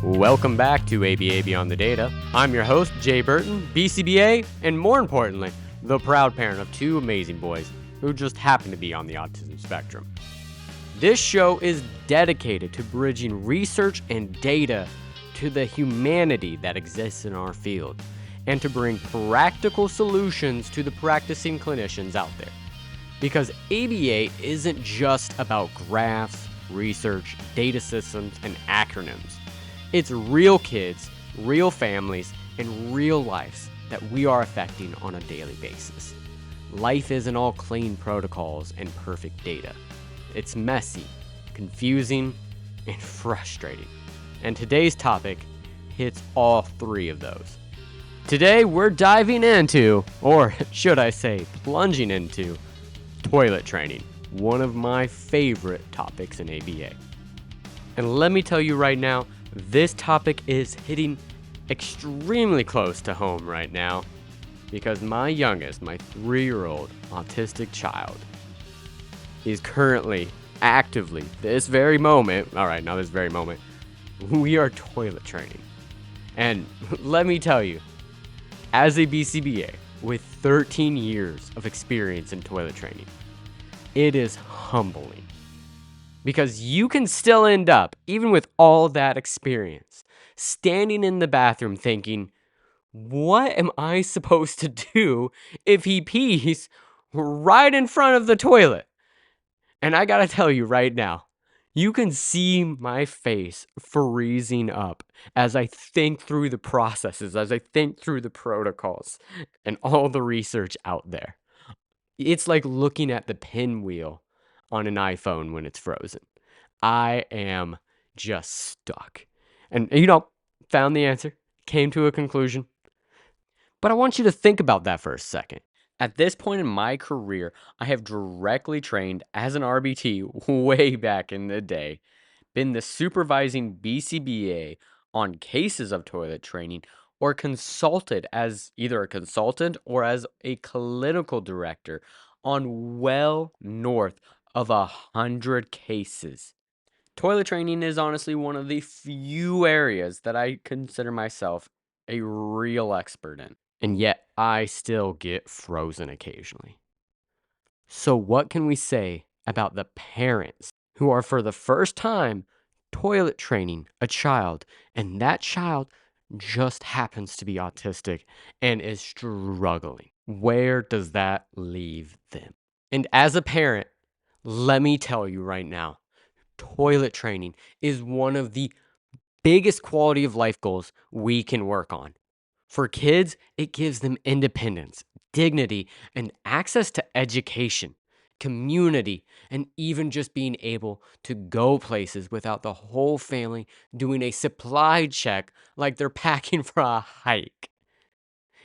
Welcome back to ABA Beyond the Data. I'm your host, Jay Burton, BCBA, and more importantly, the proud parent of two amazing boys who just happen to be on the autism spectrum. This show is dedicated to bridging research and data to the humanity that exists in our field, and to bring practical solutions to the practicing clinicians out there. Because ABA isn't just about graphs, research, data systems, and acronyms. It's real kids, real families, and real lives that we are affecting on a daily basis. Life isn't all clean protocols and perfect data. It's messy, confusing, and frustrating. And today's topic hits all three of those. Today we're diving into, or should I say plunging into, toilet training, one of my favorite topics in ABA. And let me tell you right now, this topic is hitting extremely close to home right now because my youngest, my 3-year-old autistic child, is currently actively, this very moment, we are toilet training. And let me tell you, as a BCBA with 13 years of experience in toilet training, it is humbling. Because you can still end up, even with all that experience, standing in the bathroom thinking, what am I supposed to do if he pees right in front of the toilet? And I gotta tell you right now, you can see my face freezing up as I think through the processes, as I think through the protocols and all the research out there. It's like looking at the pinwheel on an iPhone when it's frozen. I am just stuck. And, found the answer, came to a conclusion. But I want you to think about that for a second. At this point in my career, I have directly trained as an RBT way back in the day, been the supervising BCBA on cases of toilet training, or consulted as either a consultant or as a clinical director on well north of 100 cases. Toilet training is honestly one of the few areas that I consider myself a real expert in. And yet, I still get frozen occasionally. So what can we say about the parents who are for the first time toilet training a child, and that child just happens to be autistic and is struggling? Where does that leave them? And as a parent, let me tell you right now, toilet training is one of the biggest quality of life goals we can work on. For kids, it gives them independence, dignity, and access to education, community, and even just being able to go places without the whole family doing a supply check like they're packing for a hike.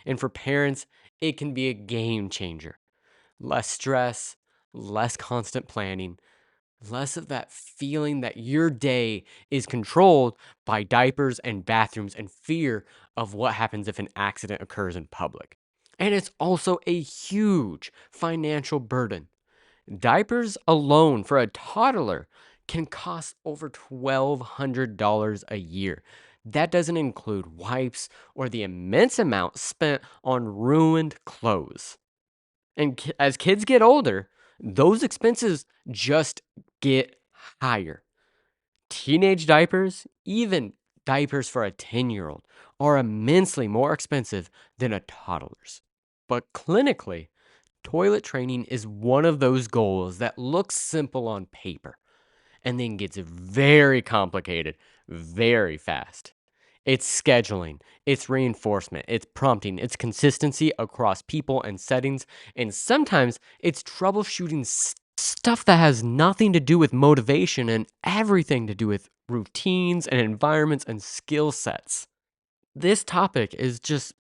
And for parents, it can be a game changer. Less stress, less constant planning, less of that feeling that your day is controlled by diapers and bathrooms and fear of what happens if an accident occurs in public. And it's also a huge financial burden. Diapers alone for a toddler can cost over $1,200 a year. That doesn't include wipes or the immense amount spent on ruined clothes. And as kids get older, those expenses just get higher. Teenage diapers, even diapers for a 10-year-old, are immensely more expensive than a toddler's. But clinically, toilet training is one of those goals that looks simple on paper and then gets very complicated very fast. It's scheduling, it's reinforcement, it's prompting, it's consistency across people and settings, and sometimes it's troubleshooting stuff that has nothing to do with motivation and everything to do with routines and environments and skill sets. This topic is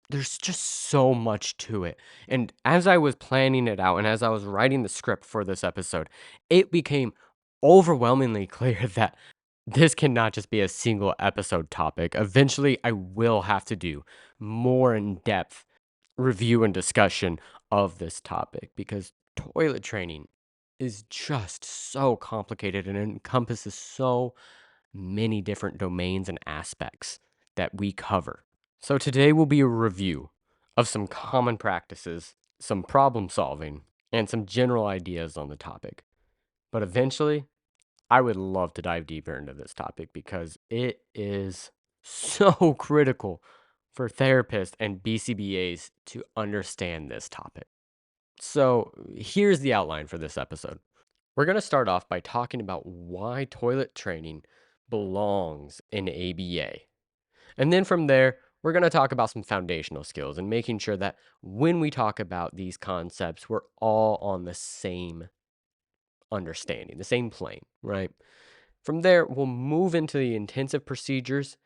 there's just so much to it. And as I was planning it out and as I was writing the script for this episode, it became overwhelmingly clear that this cannot just be a single episode topic. Eventually, I will have to do more in-depth review and discussion of this topic because toilet training is just so complicated and encompasses so many different domains and aspects that we cover. So today will be a review of some common practices, some problem solving, and some general ideas on the topic. But eventually, I would love to dive deeper into this topic because it is so critical for therapists and BCBAs to understand this topic. So, here's the outline for this episode. We're going to start off by talking about why toilet training belongs in ABA. And then from there, we're going to talk about some foundational skills and making sure that when we talk about these concepts, we're all on the same understanding, the same plane, right? From there, we'll move into the intensive procedures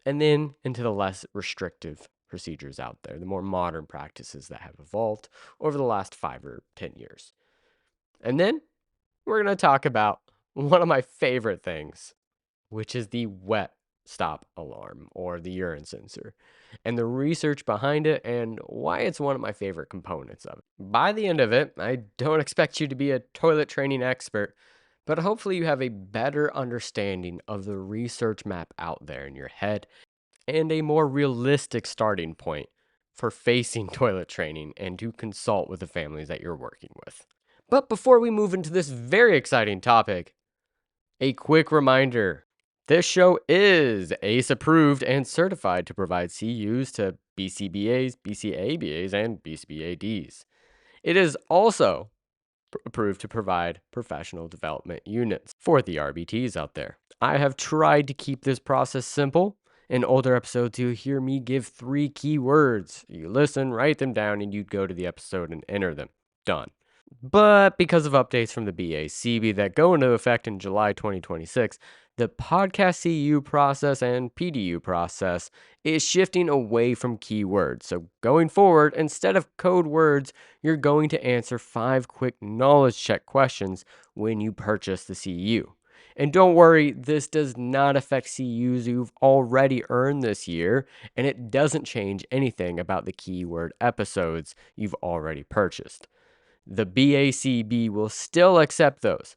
and then into the less restrictive procedures out there, the more modern practices that have evolved over the last 5 or 10 years. And then we're going to talk about one of my favorite things, which is the wet stop alarm or the urine sensor, and the research behind it and why it's one of my favorite components of it. By the end of it, I don't expect you to be a toilet training expert, but hopefully you have a better understanding of the research map out there in your head and a more realistic starting point for facing toilet training and to consult with the families that you're working with. But before we move into this very exciting topic, a quick reminder. This show is ACE approved and certified to provide CEUs to BCBAs, BCABAs, and BCBADs. It is also approved to provide professional development units for the RBTs out there. I have tried to keep this process simple. In older episodes, you'll hear me give 3 key words. You listen, write them down, and you'd go to the episode and enter them. Done. But because of updates from the BACB that go into effect in July 2026, the podcast CEU process and PDU process is shifting away from keywords. So going forward, instead of code words, you're going to answer 5 quick knowledge check questions when you purchase the CEU. And don't worry, this does not affect CEUs you've already earned this year, and it doesn't change anything about the keyword episodes you've already purchased. The BACB will still accept those.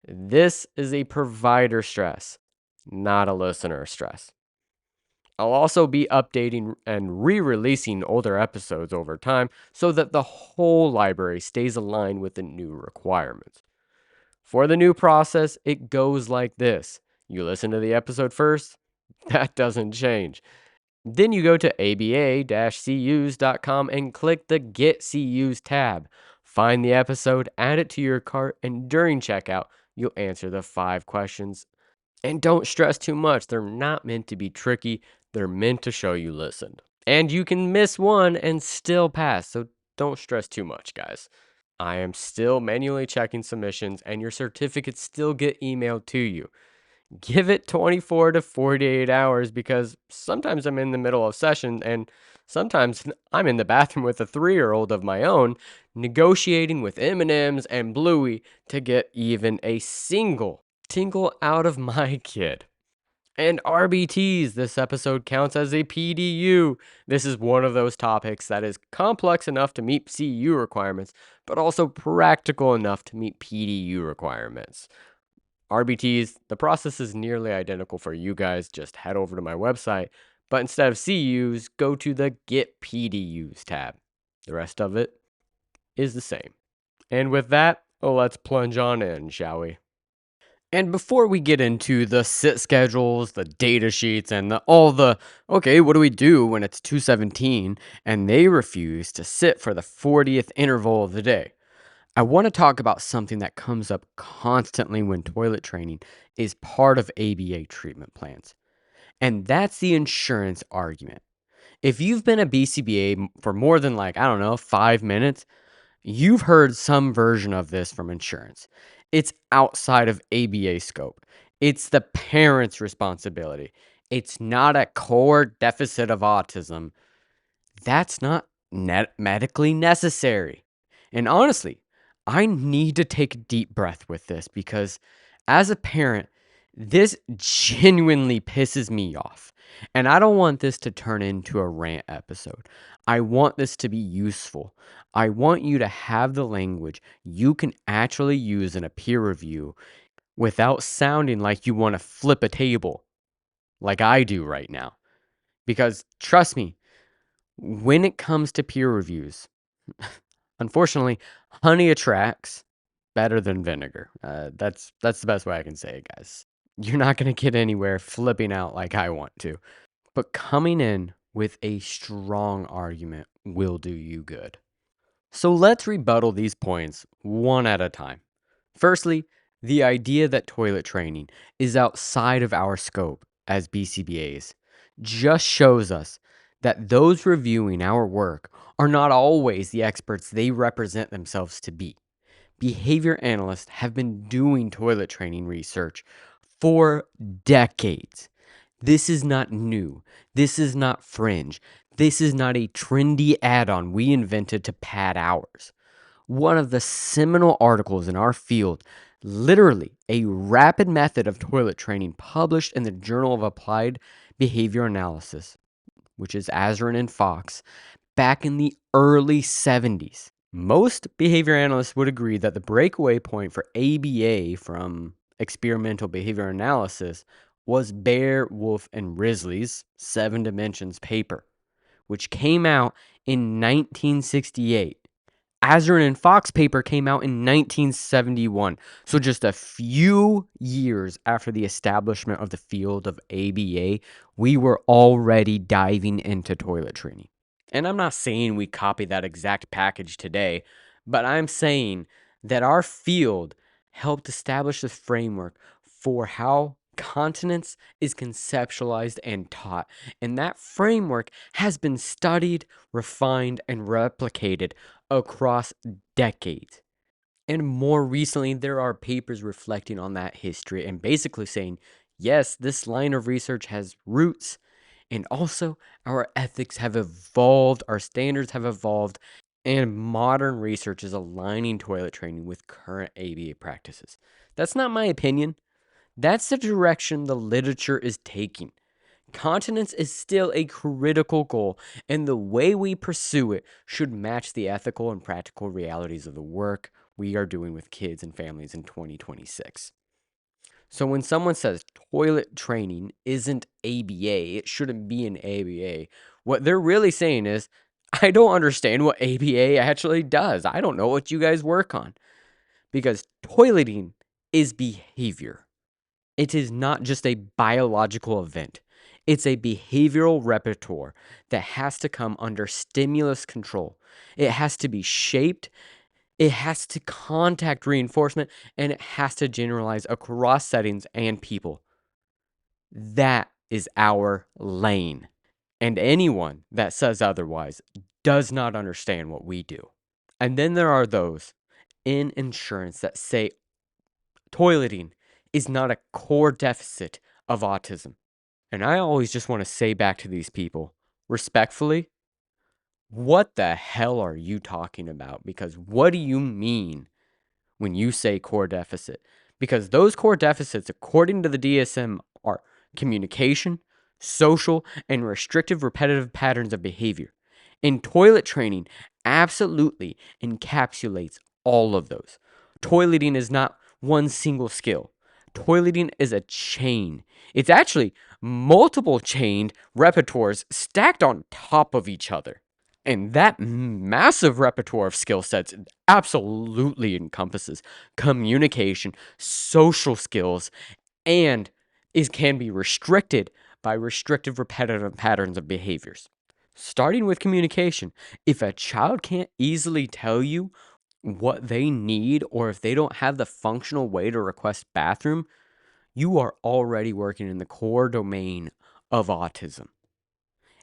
This is a provider stress, not a listener stress. I'll also be updating and re-releasing older episodes over time so that the whole library stays aligned with the new requirements. For the new process, it goes like this. You listen to the episode first, that doesn't change. Then you go to aba-ceus.com and click the Get CEUs tab. Find the episode, add it to your cart, and during checkout, you'll answer the 5 questions. And don't stress too much. They're not meant to be tricky. They're meant to show you listened. And you can miss one and still pass, so don't stress too much, guys. I am still manually checking submissions, and your certificates still get emailed to you. Give it 24 to 48 hours because sometimes I'm in the middle of session and sometimes I'm in the bathroom with a 3-year-old of my own negotiating with M&Ms and Bluey to get even a single tingle out of my kid. And RBTs, this episode counts as a PDU. This is one of those topics that is complex enough to meet CU requirements, but also practical enough to meet PDU requirements. RBTs, the process is nearly identical for you guys. Just head over to my website, but instead of CUs, go to the Get PDUs tab. The rest of it is the same. And with that, let's plunge on in, shall we? And before we get into the sit schedules, the data sheets, and okay, what do we do when it's 2:17 and they refuse to sit for the 40th interval of the day? I want to talk about something that comes up constantly when toilet training is part of ABA treatment plans, and that's the insurance argument. If you've been a BCBA for more than 5 minutes, you've heard some version of this from insurance. It's outside of ABA scope. It's the parent's responsibility. It's not a core deficit of autism. That's not medically necessary. And honestly, I need to take a deep breath with this because as a parent, this genuinely pisses me off. And I don't want this to turn into a rant episode. I want this to be useful. I want you to have the language you can actually use in a peer review without sounding like you want to flip a table like I do right now. Because trust me, when it comes to peer reviews, unfortunately, honey attracts better than vinegar. That's the best way I can say it, guys. You're not going to get anywhere flipping out like I want to. But coming in with a strong argument will do you good. So let's rebuttal these points one at a time. Firstly, the idea that toilet training is outside of our scope as BCBAs just shows us that those reviewing our work are not always the experts they represent themselves to be. Behavior analysts have been doing toilet training research for decades. This is not new. This is not fringe. This is not a trendy add-on we invented to pad hours. One of the seminal articles in our field, literally a rapid method of toilet training published in the Journal of Applied Behavior Analysis, which is Azrin and Foxx, back in the early 70s. Most behavior analysts would agree that the breakaway point for ABA from experimental behavior analysis was Bear, Wolf, and Risley's 7 Dimensions paper, which came out in 1968. Azrin and Foxx paper came out in 1971, so just a few years after the establishment of the field of ABA, we were already diving into toilet training. And I'm not saying we copy that exact package today, but I'm saying that our field helped establish the framework for how continence is conceptualized and taught. And that framework has been studied, refined, and replicated across decades. And more recently, there are papers reflecting on that history and basically saying, yes, this line of research has roots, and also our ethics have evolved, our standards have evolved, and modern research is aligning toilet training with current ABA practices. That's not my opinion. That's the direction the literature is taking. Continence is still a critical goal, and the way we pursue it should match the ethical and practical realities of the work we are doing with kids and families in 2026. So when someone says toilet training isn't ABA, it shouldn't be an ABA, what they're really saying is, I don't understand what ABA actually does. I don't know what you guys work on. Because toileting is behavior. It is not just a biological event. It's a behavioral repertoire that has to come under stimulus control. It has to be shaped, it has to contact reinforcement, and it has to generalize across settings and people. That is our lane. And anyone that says otherwise does not understand what we do. And then there are those in insurance that say toileting is not a core deficit of autism. And I always just want to say back to these people, respectfully, what the hell are you talking about? Because what do you mean when you say core deficit? Because those core deficits, according to the DSM, are communication, social, and restrictive repetitive patterns of behavior. And toilet training absolutely encapsulates all of those. Toileting is not one single skill. Toileting is a chain. It's actually multiple chained repertoires stacked on top of each other. And that massive repertoire of skill sets absolutely encompasses communication, social skills, and can be restricted by restrictive repetitive patterns of behaviors. Starting with communication, if a child can't easily tell you what they need, or if they don't have the functional way to request bathroom, you are already working in the core domain of autism.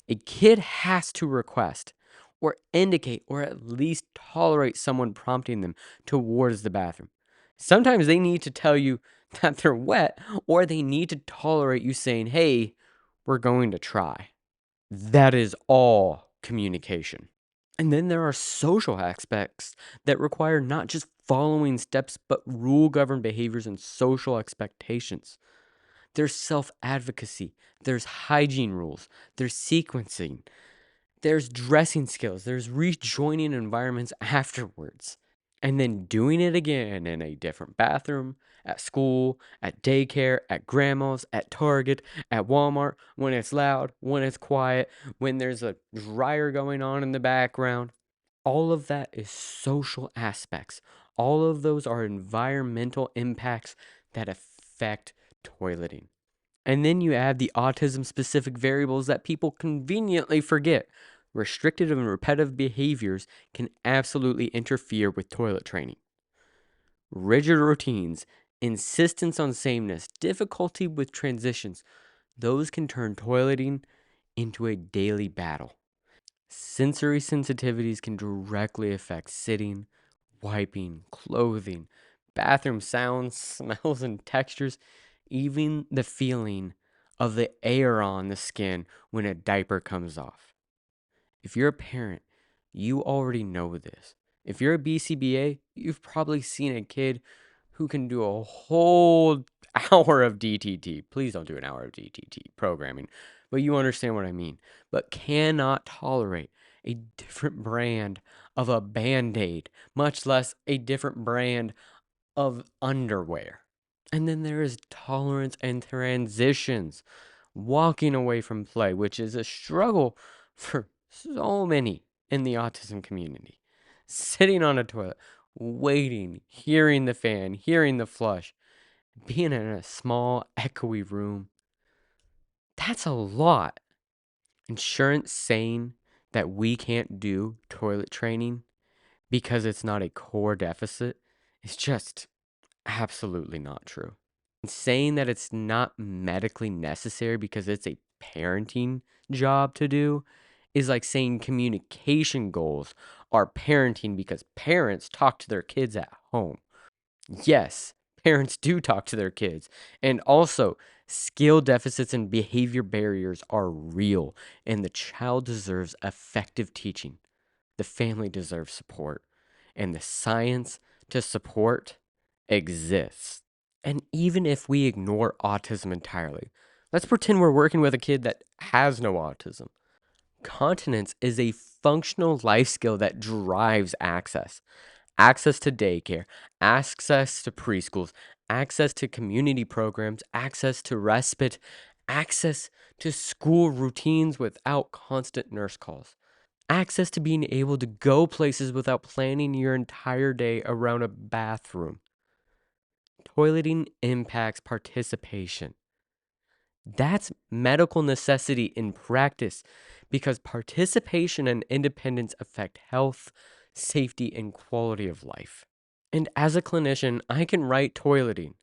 A kid has to request or indicate or at least tolerate someone prompting them towards the bathroom. Sometimes they need to tell you that they're wet, or they need to tolerate you saying, hey, we're going to try. That is all communication. And then there are social aspects that require not just following steps, but rule governed behaviors and social expectations. There's self advocacy, there's hygiene rules, there's sequencing, there's dressing skills, there's rejoining environments afterwards, and then doing it again in a different bathroom at school, at daycare, at grandma's, at Target, at Walmart, when it's loud, when it's quiet, when there's a dryer going on in the background. All of that is social aspects. All of those are environmental impacts that affect toileting. And then you add the autism specific variables that people conveniently forget. Restrictive and repetitive behaviors can absolutely interfere with toilet training. Rigid routines, insistence on sameness, difficulty with transitions, those can turn toileting into a daily battle. Sensory sensitivities can directly affect sitting, wiping, clothing, bathroom sounds, smells, and textures, even the feeling of the air on the skin when a diaper comes off. If you're a parent, you already know this. If you're a BCBA, you've probably seen a kid who can do a whole hour of DTT. Please don't do an hour of DTT programming, but you understand what I mean. But cannot tolerate a different brand of a Band-Aid, much less a different brand of underwear. And then there is tolerance and transitions, walking away from play, which is a struggle for so many in the autism community. Sitting on a toilet, waiting, hearing the fan, hearing the flush, being in a small, echoey room. That's a lot. Insurance saying that we can't do toilet training because it's not a core deficit is just absolutely not true. And saying that it's not medically necessary because it's a parenting job to do is like saying communication goals are parenting because parents talk to their kids at home. Yes, parents do talk to their kids. And also, skill deficits and behavior barriers are real, and the child deserves effective teaching. The family deserves support, and the science to support exists. And even if we ignore autism entirely, let's pretend we're working with a kid that has no autism. Continence is a functional life skill that drives access to daycare, access to preschools, access to community programs, access to respite, access to school routines without constant nurse calls, access to being able to go places without planning your entire day around a bathroom. Toileting impacts participation. That's medical necessity in practice because participation and independence affect health, safety, and quality of life. And as a clinician, I can write toileting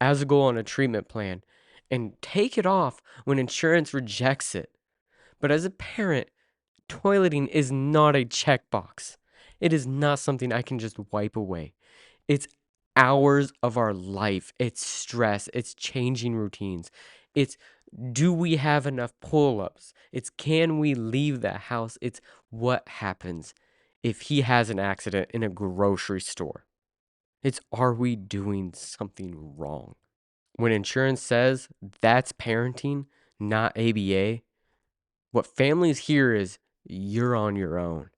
as a goal on a treatment plan and take it off when insurance rejects it. But as a parent, toileting is not a checkbox. It is not something I can just wipe away. It's hours of our life. It's stress. It's changing routines. It's do we have enough pull ups? It's can we leave the house? It's what happens if he has an accident in a grocery store? It's are we doing something wrong? When insurance says that's parenting, not ABA, what families hear is you're on your own.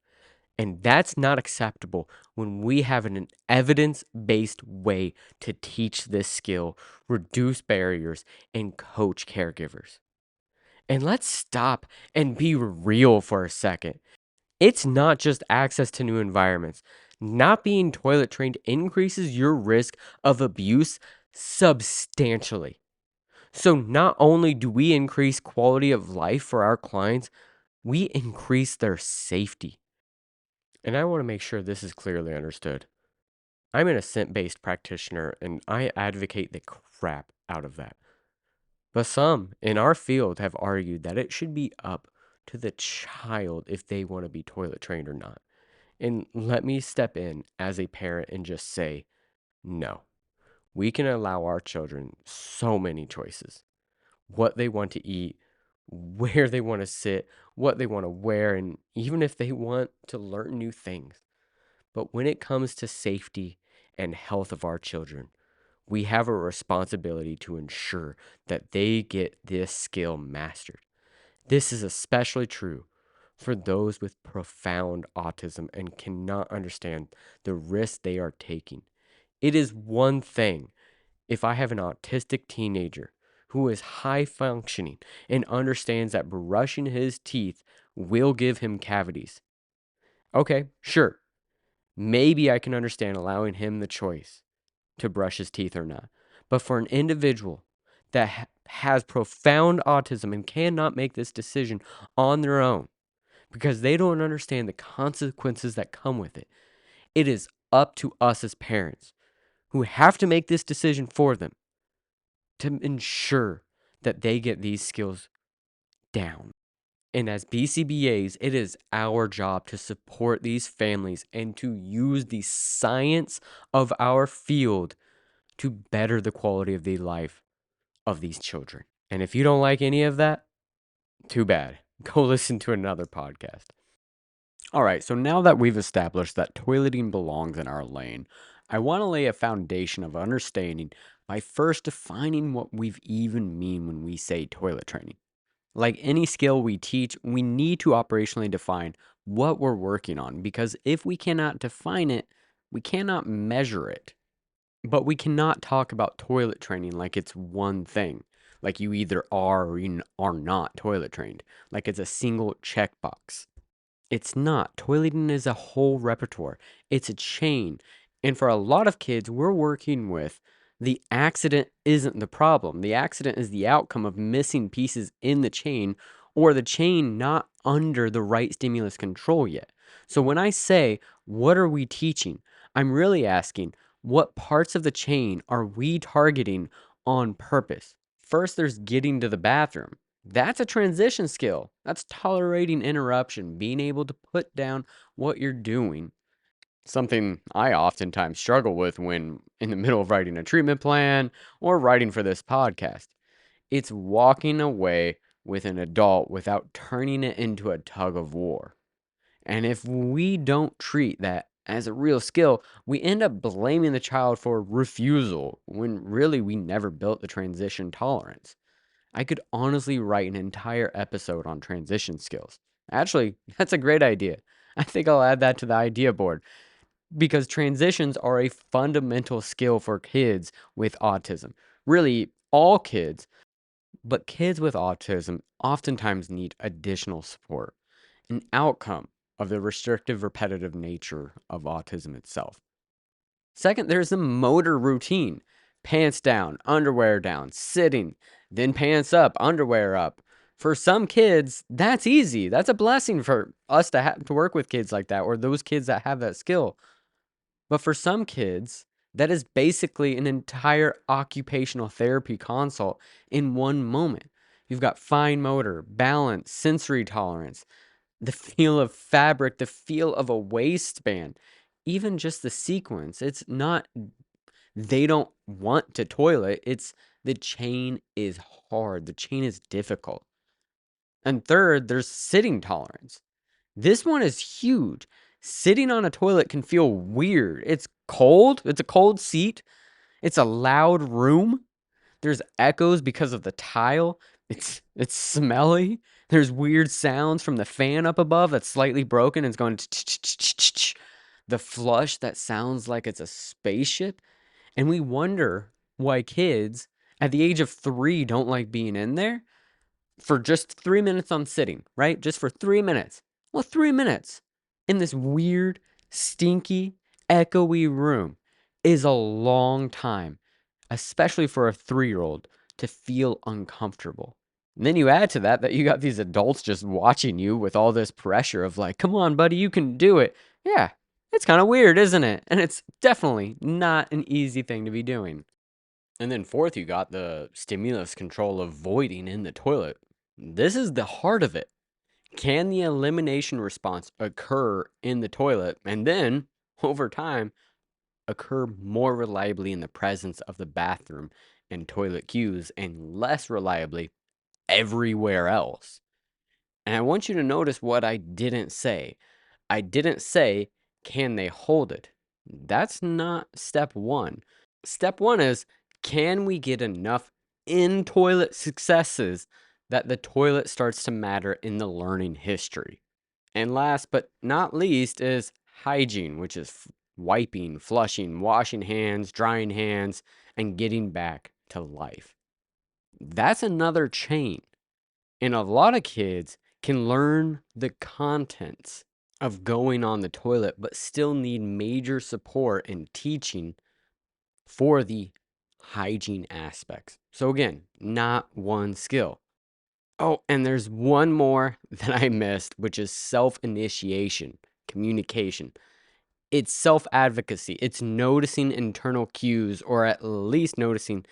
And that's not acceptable when we have an evidence based way to teach this skill, reduce barriers, and coach caregivers. And let's stop and be real for a second. It's not just access to new environments. Not being toilet trained increases your risk of abuse substantially. So, not only do we increase quality of life for our clients, we increase their safety. And I want to make sure this is clearly understood. I'm an assent based practitioner and I advocate the crap out of that. But some in our field have argued that it should be up to the child if they want to be toilet trained or not. And let me step in as a parent and just say, no. We can allow our children so many choices. What they want to eat, where they want to sit, what they want to wear, and even if they want to learn new things. But when it comes to safety and health of our children, we have a responsibility to ensure that they get this skill mastered. This is especially true for those with profound autism and cannot understand the risk they are taking. It is one thing If I have an autistic teenager who is high functioning and understands that brushing his teeth will give him cavities, okay, sure, maybe I can understand allowing him the choice to brush his teeth or not. But for an individual that has profound autism and cannot make this decision on their own because they don't understand the consequences that come with it, it is up to us as parents who have to make this decision for them to ensure that they get these skills down. And as BCBAs, it is our job to support these families and to use the science of our field to better the quality of the life of these children. And if you don't like any of that, too bad. Go listen to another podcast. All right, so now that we've established that toileting belongs in our lane, I want to lay a foundation of understanding by first defining what we even mean when we say toilet training. Like any skill we teach, we need to operationally define what we're working on because if we cannot define it, we cannot measure it. But we cannot talk about toilet training like it's one thing, like you either are or you are not toilet trained, like it's a single checkbox. It's not. Toileting is a whole repertoire. It's a chain. And for a lot of kids we're working with, the accident isn't the problem. The accident is the outcome of missing pieces in the chain or the chain not under the right stimulus control yet. So when I say, what are we teaching? I'm really asking, what parts of the chain are we targeting on purpose? First, there's getting to the bathroom. That's a transition skill. That's tolerating interruption, being able to put down what you're doing. Something I oftentimes struggle with when in the middle of writing a treatment plan or writing for this podcast. It's walking away with an adult without turning it into a tug of war. And if we don't treat that as a real skill, we end up blaming the child for refusal when really we never built the transition tolerance. I could honestly write an entire episode on transition skills. Actually, that's a great idea. I think I'll add that to the idea board because transitions are a fundamental skill for kids with autism. Really, all kids, but kids with autism oftentimes need additional support, an outcome of the restrictive, repetitive nature of autism itself. Second, there's the motor routine. Pants down, underwear down, sitting, then pants up, underwear up. For some kids, that's easy. That's a blessing for us to have to work with kids like that or those kids that have that skill. But for some kids, that is basically an entire occupational therapy consult in one moment. You've got fine motor, balance, sensory tolerance, the feel of fabric, the feel of a waistband, even just the sequence. It's not they don't want to toilet. It's the chain is hard. The chain is difficult. And third, there's sitting tolerance. This one is huge. Sitting on a toilet can feel weird. It's cold. It's a cold seat. It's a loud room. There's echoes because of the tile. It's smelly. There's weird sounds from the fan up above that's slightly broken and it's going the flush that sounds like it's a spaceship. And we wonder why kids at the age of 3 don't like being in there for just 3 minutes on sitting, right? Just for 3 minutes. Well, 3 minutes in this weird, stinky, echoey room is a long time, especially for a 3-year-old to feel uncomfortable. And then you add to that you got these adults just watching you with all this pressure of like, come on, buddy, you can do it. Yeah, it's kind of weird, isn't it? And it's definitely not an easy thing to be doing. And then fourth, you got the stimulus control of voiding in the toilet. This is the heart of it. Can the elimination response occur in the toilet and then, over time, occur more reliably in the presence of the bathroom and toilet cues and less reliably everywhere else? And I want you to notice what I didn't say. I didn't say, can they hold it? That's not step one. Step one is, can we get enough in toilet successes that the toilet starts to matter in the learning history? And last but not least is hygiene, which is wiping, flushing, washing hands, drying hands, and getting back to life. That's another chain. And a lot of kids can learn the contents of going on the toilet, but still need major support and teaching for the hygiene aspects. So, again, not one skill. Oh, and there's one more that I missed, which is self initiation, communication. It's self advocacy, it's noticing internal cues, or at least noticing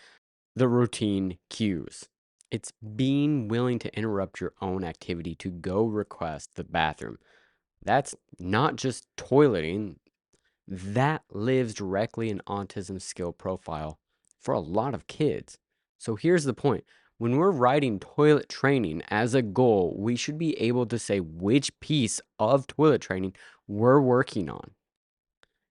the routine cues. It's being willing to interrupt your own activity to go request the bathroom. That's not just toileting, that lives directly in autism skill profile for a lot of kids. So here's the point. When we're writing toilet training as a goal, we should be able to say which piece of toilet training we're working on.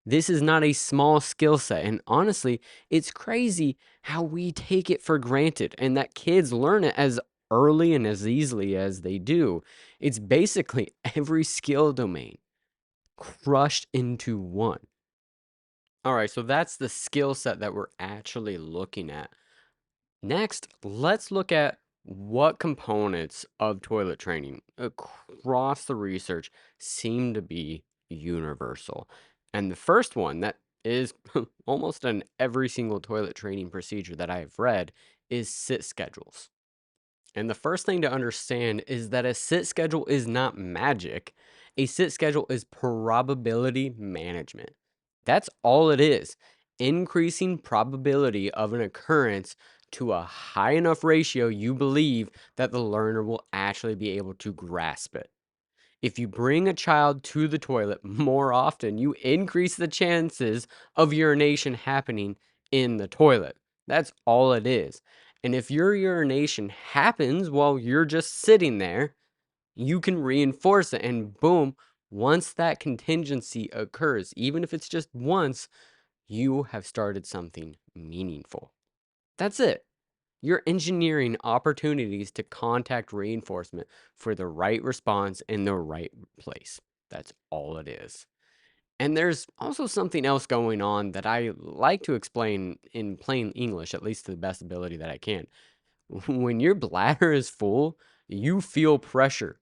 This is not a small skill set. And honestly, it's crazy how we take it for granted and that kids learn it as early and as easily as they do. It's basically every skill domain crushed into one. All right, so that's the skill set that we're actually looking at. Next, let's look at what components of toilet training across the research seem to be universal. And the first one that is almost in every single toilet training procedure that I've read is sit schedules. And the first thing to understand is that a sit schedule is not magic. A sit schedule is probability management. That's all it is. Increasing probability of an occurrence to a high enough ratio you believe that the learner will actually be able to grasp it. If you bring a child to the toilet more often, you increase the chances of urination happening in the toilet. That's all it is. And if your urination happens while you're just sitting there, you can reinforce it. And boom, once that contingency occurs, even if it's just once, you have started something meaningful. That's it. You're engineering opportunities to contact reinforcement for the right response in the right place. That's all it is. And there's also something else going on that I like to explain in plain English, at least to the best ability that I can. When your bladder is full, you feel pressure.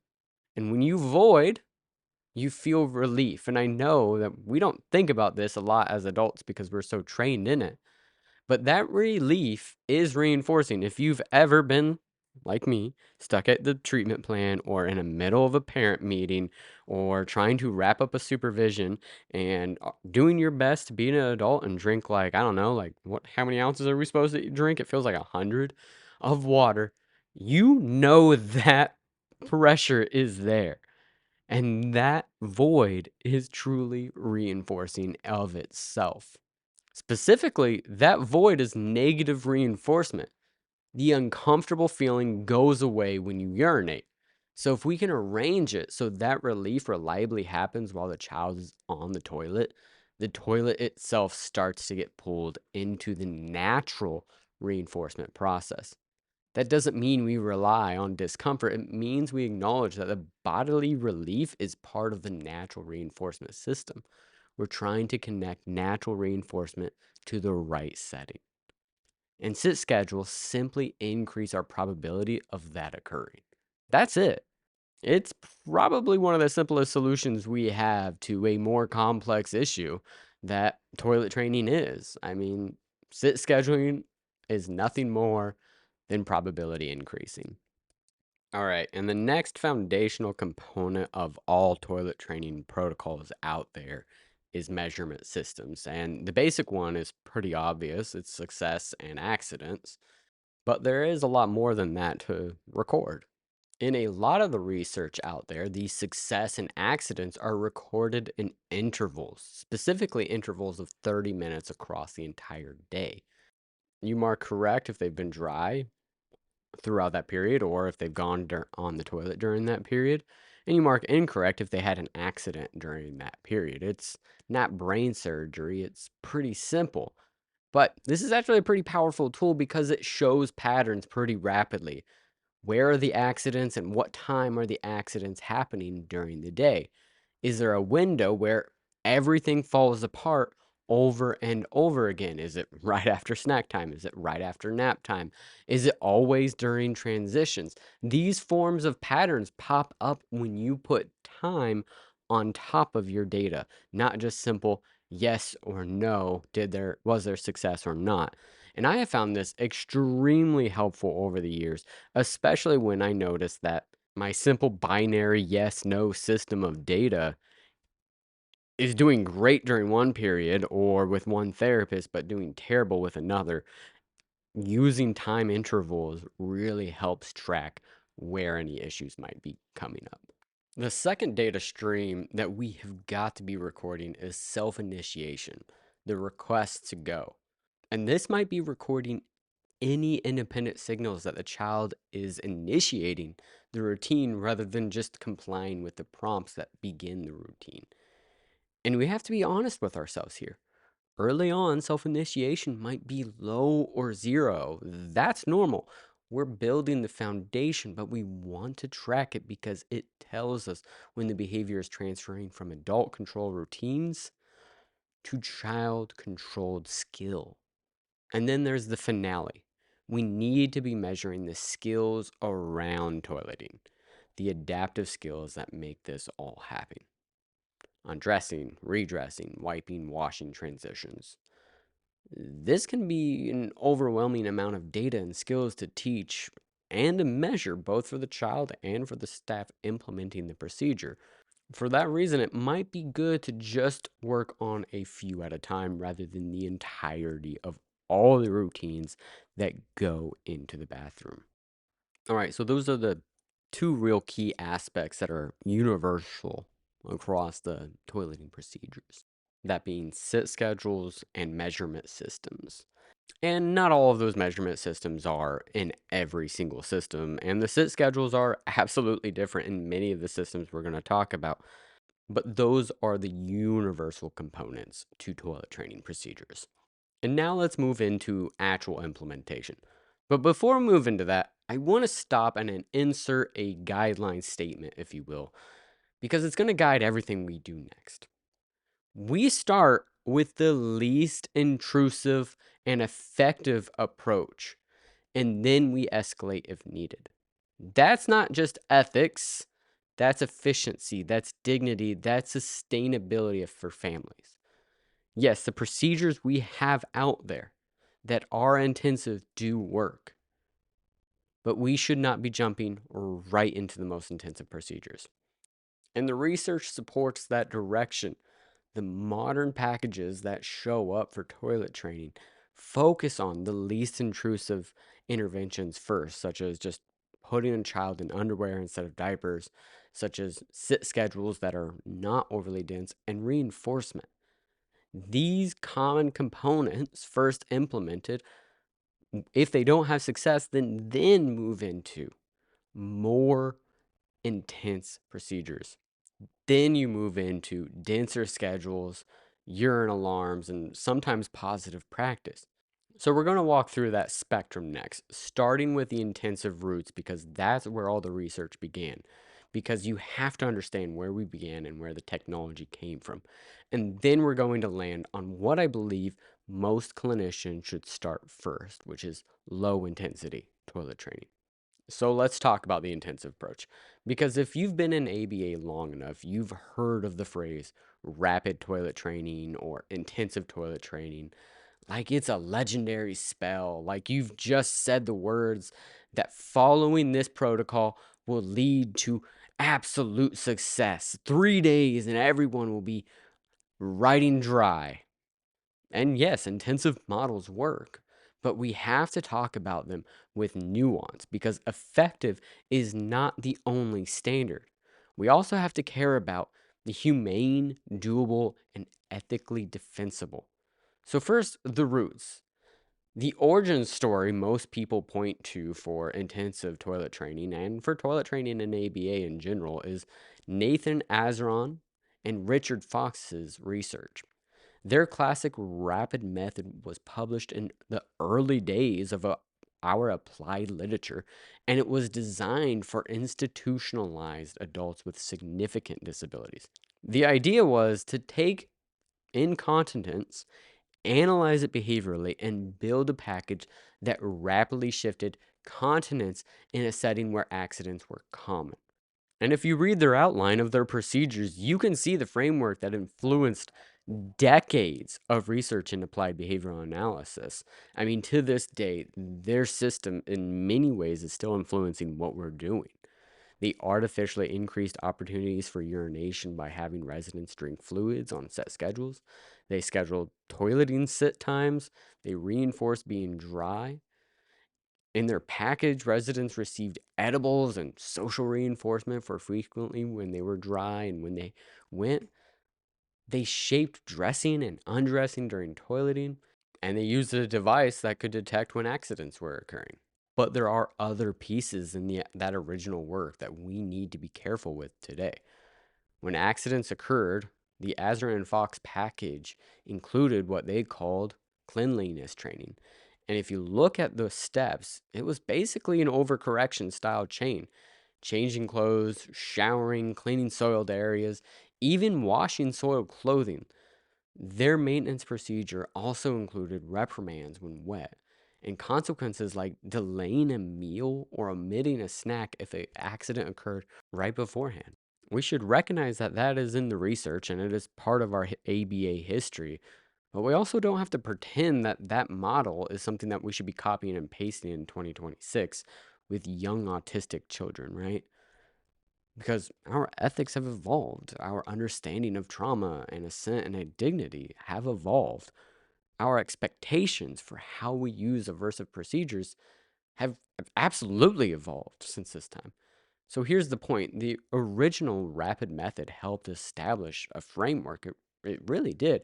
And when you void, you feel relief. And I know that we don't think about this a lot as adults because we're so trained in it. But that relief is reinforcing. If you've ever been, like me, stuck at the treatment plan or in the middle of a parent meeting or trying to wrap up a supervision and doing your best to be an adult and drink like, I don't know, like how many ounces are we supposed to drink? It feels like 100 of water. You know that pressure is there. And that void is truly reinforcing of itself. Specifically, that void is negative reinforcement. The uncomfortable feeling goes away when you urinate. So, if we can arrange it so that relief reliably happens while the child is on the toilet itself starts to get pulled into the natural reinforcement process. That doesn't mean we rely on discomfort. It means we acknowledge that the bodily relief is part of the natural reinforcement system. We're trying to connect natural reinforcement to the right setting. And sit schedules simply increase our probability of that occurring. That's it. It's probably one of the simplest solutions we have to a more complex issue that toilet training is. I mean, sit scheduling is nothing more than probability increasing. All right, and the next foundational component of all toilet training protocols out there is measurement systems. And the basic one is pretty obvious, it's success and accidents. But there is a lot more than that to record. In a lot of the research out there, the success and accidents are recorded in intervals, specifically intervals of 30 minutes across the entire day. You mark correct if they've been dry throughout that period or if they've gone on the toilet during that period. And you mark incorrect if they had an accident during that period. It's not brain surgery, it's pretty simple. But this is actually a pretty powerful tool because it shows patterns pretty rapidly. Where are the accidents and what time are the accidents happening during the day? Is there a window where everything falls apart over and over again. Is it right after snack time? Is it right after nap time? Is it always during transitions? These forms of patterns pop up when you put time on top of your data, not just simple yes or no, was there success or not. And I have found this extremely helpful over the years, especially when I noticed that my simple binary yes no system of data is doing great during one period or with one therapist, but doing terrible with another. Using time intervals really helps track where any issues might be coming up. The second data stream that we have got to be recording is self initiation, the request to go. And this might be recording any independent signals that the child is initiating the routine rather than just complying with the prompts that begin the routine. And we have to be honest with ourselves here. Early on, self initiation might be low or zero. That's normal. We're building the foundation, but we want to track it because it tells us when the behavior is transferring from adult control routines to child controlled skill. And then there's the finale. We need to be measuring the skills around toileting, the adaptive skills that make this all happen. Undressing, redressing, wiping, washing transitions. This can be an overwhelming amount of data and skills to teach and to measure, both for the child and for the staff implementing the procedure. For that reason, it might be good to just work on a few at a time rather than the entirety of all the routines that go into the bathroom. All right, so those are the two real key aspects that are universal across the toileting procedures. That being sit schedules and measurement systems. And not all of those measurement systems are in every single system, and the sit schedules are absolutely different in many of the systems we're going to talk about. But those are the universal components to toilet training procedures. And now let's move into actual implementation. But before we move into that, I want to stop and insert a guideline statement, if you will, because it's going to guide everything we do next. We start with the least intrusive and effective approach, and then we escalate if needed. That's not just ethics, that's efficiency, that's dignity, that's sustainability for families. Yes, the procedures we have out there that are intensive do work, but we should not be jumping right into the most intensive procedures. And the research supports that direction. The modern packages that show up for toilet training focus on the least intrusive interventions first, such as just putting a child in underwear instead of diapers, such as sit schedules that are not overly dense, and reinforcement. These common components first implemented, if they don't have success, then move into more intense procedures. Then you move into denser schedules, urine alarms, and sometimes positive practice. So we're going to walk through that spectrum next, starting with the intensive routes because that's where all the research began. Because you have to understand where we began and where the technology came from. And then we're going to land on what I believe most clinicians should start first, which is low intensity toilet training. So let's talk about the intensive approach. Because if you've been in ABA long enough, you've heard of the phrase rapid toilet training or intensive toilet training. Like it's a legendary spell. Like you've just said the words that following this protocol will lead to absolute success. 3 days and everyone will be riding dry. And yes, intensive models work, but we have to talk about them with nuance because effective is not the only standard. We also have to care about the humane, doable, and ethically defensible. So, first, the roots. The origin story most people point to for intensive toilet training and for toilet training in ABA in general is Nathan Azrin and Richard Fox's research. Their classic rapid method was published in the early days of our applied literature, and it was designed for institutionalized adults with significant disabilities. The idea was to take incontinence, analyze it behaviorally, and build a package that rapidly shifted continence in a setting where accidents were common. And if you read their outline of their procedures, you can see the framework that influenced decades of research in applied behavioral analysis. I mean, to this day, their system in many ways is still influencing what we're doing. They artificially increased opportunities for urination by having residents drink fluids on set schedules. They scheduled toileting sit times. They reinforced being dry. In their package, residents received edibles and social reinforcement for frequently when they were dry and when they went. They shaped dressing and undressing during toileting, and they used a device that could detect when accidents were occurring. But there are other pieces in that original work that we need to be careful with today. When accidents occurred, the Azrin Foxx package included what they called cleanliness training. And if you look at the steps, it was basically an overcorrection style chain. Changing clothes, showering, cleaning soiled areas, even washing soiled clothing. Their maintenance procedure also included reprimands when wet, and consequences like delaying a meal or omitting a snack if an accident occurred right beforehand. We should recognize that that is in the research and it is part of our ABA history, but we also don't have to pretend that that model is something that we should be copying and pasting in 2026 with young autistic children, right? Because our ethics have evolved, our understanding of trauma and assent and dignity have evolved. Our expectations for how we use aversive procedures have absolutely evolved since this time. So here's the point. The original rapid method helped establish a framework. It really did.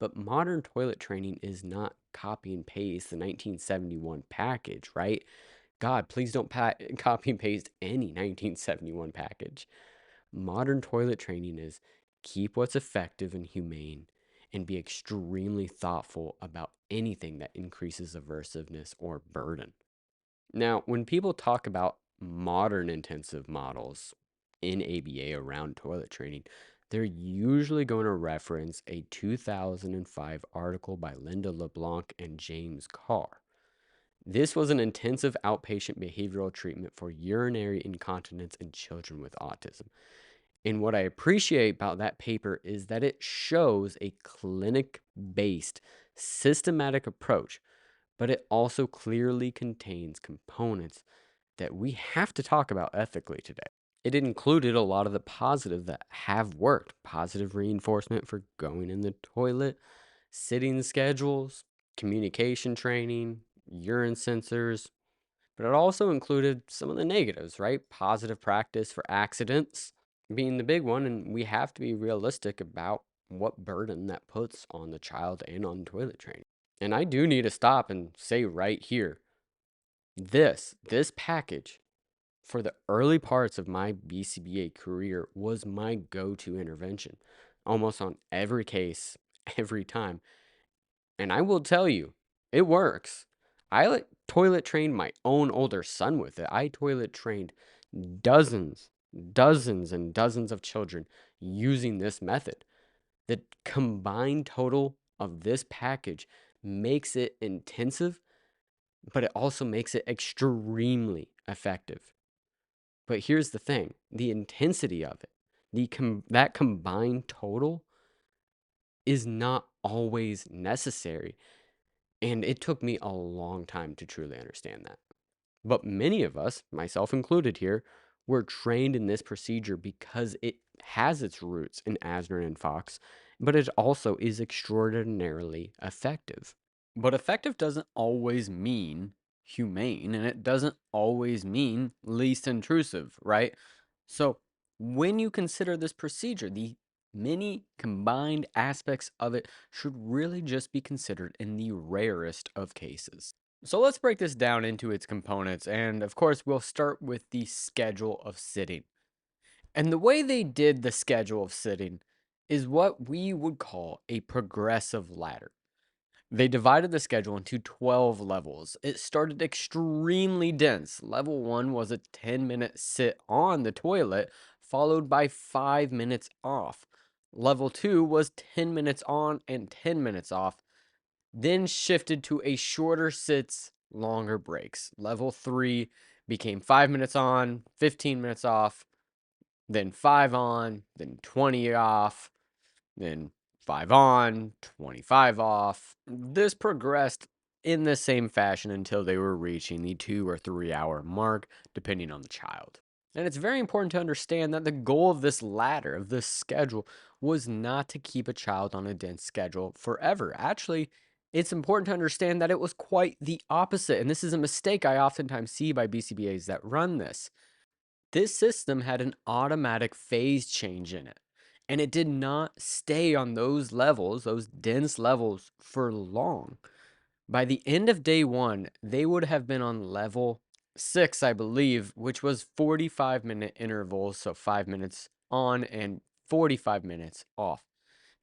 But modern toilet training is not copy and paste the 1971 package, right? God, please don't copy and paste any 1971 package. Modern toilet training is keep what's effective and humane and be extremely thoughtful about anything that increases aversiveness or burden. Now, when people talk about modern intensive models in ABA around toilet training, they're usually going to reference a 2005 article by Linda LeBlanc and James Carr. This was an intensive outpatient behavioral treatment for urinary incontinence in children with autism. And what I appreciate about that paper is that it shows a clinic based, systematic approach, but it also clearly contains components that we have to talk about ethically today. It included a lot of the positive that have worked positive reinforcement for going in the toilet, sitting schedules, communication training, urine sensors, but it also included some of the negatives, right? Positive practice for accidents being the big one, and we have to be realistic about what burden that puts on the child and on toilet training. And I do need to stop and say right here, this package for the early parts of my BCBA career was my go-to intervention, almost on every case, every time. And I will tell you, it works. Toilet trained my own older son with it. I toilet trained dozens, dozens, and dozens of children using this method. The combined total of this package makes it intensive, but it also makes it extremely effective. But here's the thing, the intensity of it, that combined total is not always necessary. And it took me a long time to truly understand that. But many of us, myself included here, were trained in this procedure because it has its roots in Azrin and Fox, but it also is extraordinarily effective. But effective doesn't always mean humane, and it doesn't always mean least intrusive, right? So when you consider this procedure, the many combined aspects of it should really just be considered in the rarest of cases. So let's break this down into its components, and of course, we'll start with the schedule of sitting. And the way they did the schedule of sitting is what we would call a progressive ladder. They divided the schedule into 12 levels. It started extremely dense. Level 1 was a 10-minute sit on the toilet, followed by 5 minutes off. Level 2 was 10 minutes on and 10 minutes off, then shifted to a shorter sits, longer breaks. Level 3 became 5 minutes on, 15 minutes off, then 5 on, then 20 off, then 5 on, 25 off. This progressed in the same fashion until they were reaching the 2 or 3 hour mark, depending on the child. And it's very important to understand that the goal of this ladder, of this schedule, was not to keep a child on a dense schedule forever. Actually, it's important to understand that it was quite the opposite. And this is a mistake I oftentimes see by BCBAs that run this. This system had an automatic phase change in it, and it did not stay on those levels, those dense levels, for long. By the end of day one, they would have been on level 6, I believe, which was 45-minute intervals, so 5 minutes on and 45 minutes off.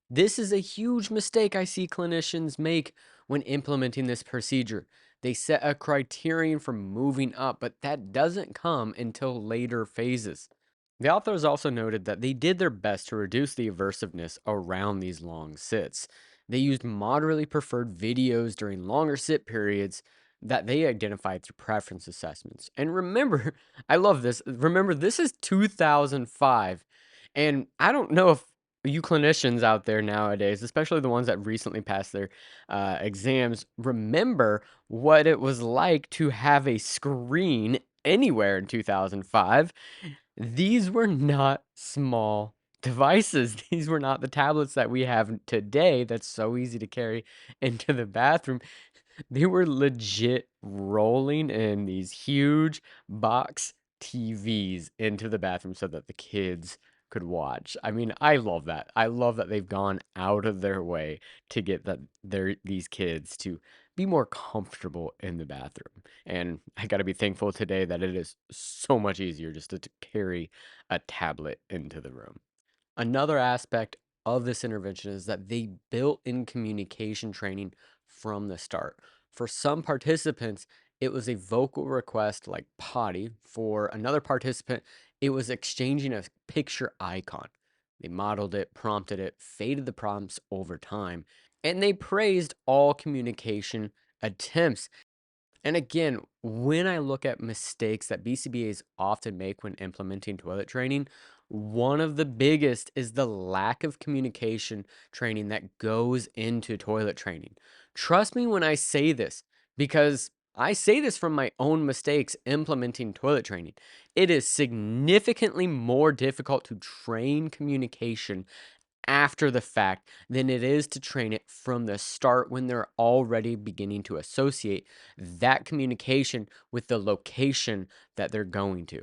This is a huge mistake I see clinicians make when implementing this procedure. They set a criterion for moving up, but that doesn't come until later phases. The authors also noted that they did their best to reduce the aversiveness around these long sits. They used moderately preferred videos during longer sit periods that they identified through preference assessments. And remember, I love this. Remember, this is 2005. And I don't know if you clinicians out there nowadays, especially the ones that recently passed their exams, remember what it was like to have a screen anywhere in 2005. These were not small devices. These were not the tablets that we have today that's so easy to carry into the bathroom. They were legit rolling in these huge box TVs into the bathroom so that the kids could watch. I mean, I love that. I love that they've gone out of their way to get these kids to be more comfortable in the bathroom. And I got to be thankful today that it is so much easier just to carry a tablet into the room. Another aspect of this intervention is that they built in communication training from the start. For some participants, it was a vocal request like potty. For another participant, it was exchanging a picture icon. They modeled it, prompted it, faded the prompts over time, and they praised all communication attempts. And again, when I look at mistakes that BCBAs often make when implementing toilet training, one of the biggest is the lack of communication training that goes into toilet training. Trust me when I say this, because I say this from my own mistakes implementing toilet training. It is significantly more difficult to train communication after the fact than it is to train it from the start when they're already beginning to associate that communication with the location that they're going to.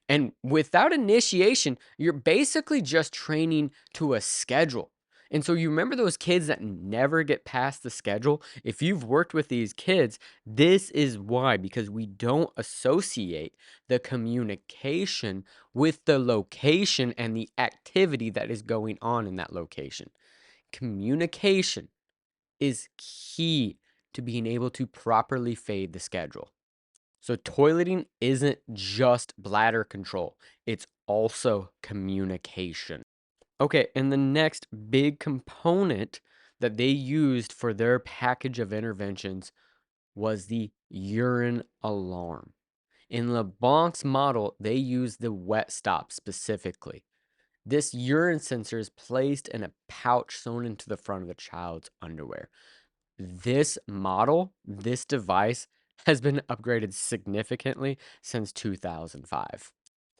And without initiation, you're basically just training to a schedule. And so you remember those kids that never get past the schedule? If you've worked with these kids, this is why, because we don't associate the communication with the location and the activity that is going on in that location. Communication is key to being able to properly fade the schedule. So toileting isn't just bladder control, it's also communication. Okay, and the next big component that they used for their package of interventions was the urine alarm. In LeBlanc's model, they used the wet stop specifically. This urine sensor is placed in a pouch sewn into the front of the child's underwear. This model, this device, has been upgraded significantly since 2005.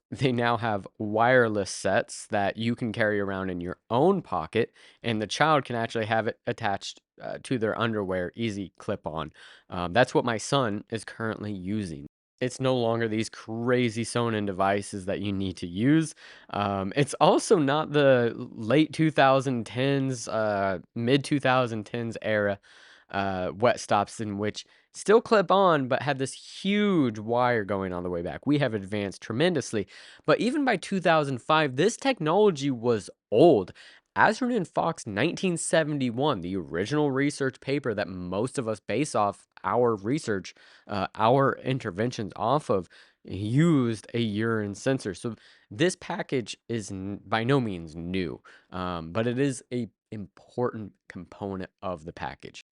They now have wireless sets that you can carry around in your own pocket, and the child can actually have it attached to their underwear, easy clip on. That's what my son is currently using. It's no longer these crazy sewn in devices that you need to use. It's also not the late 2010s, mid 2010s era wet stops in which still clip on, but had this huge wire going on the way back. We have advanced tremendously, but even by 2005, this technology was old. Azrin Foxx 1971, the original research paper that most of us base off our research, our interventions off of, used a urine sensor. So this package is by no means new, but it is a important component of the package.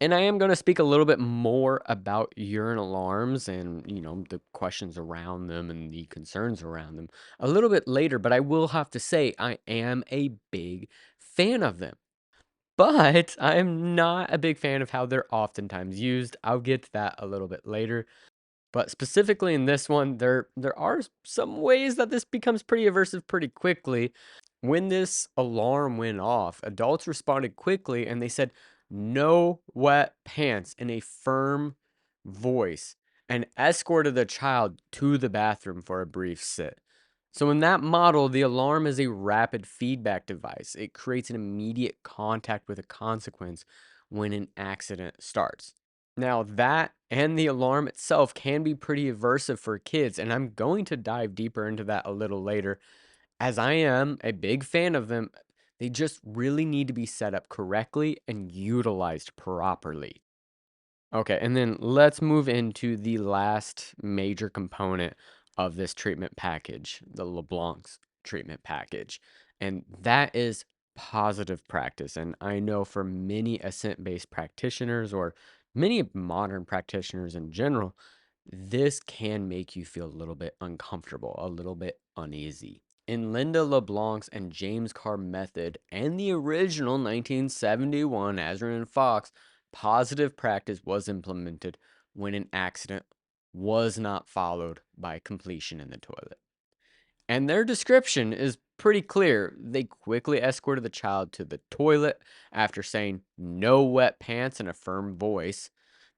And I am going to speak a little bit more about urine alarms and, the questions around them and the concerns around them a little bit later, but I will have to say I am a big fan of them. But I am not a big fan of how they're oftentimes used. I'll get to that a little bit later. But specifically in this one, there are some ways that this becomes pretty aversive pretty quickly. When this alarm went off, adults responded quickly and they said, "No wet pants," in a firm voice, and escorted the child to the bathroom for a brief sit. So in that model, the alarm is a rapid feedback device. It creates an immediate contact with a consequence when an accident starts. Now, that and the alarm itself can be pretty aversive for kids, and I'm going to dive deeper into that a little later, as I am a big fan of them. They just really need to be set up correctly and utilized properly. Okay, and then let's move into the last major component of this treatment package, the LeBlanc's treatment package, and that is positive practice. And I know for many assent-based practitioners or many modern practitioners in general, this can make you feel a little bit uncomfortable, a little bit uneasy. In Linda LeBlanc's and James Carr method and the original 1971 Azrin Foxx, positive practice was implemented when an accident was not followed by completion in the toilet. And their description is pretty clear. They quickly escorted the child to the toilet after saying "no wet pants" in a firm voice.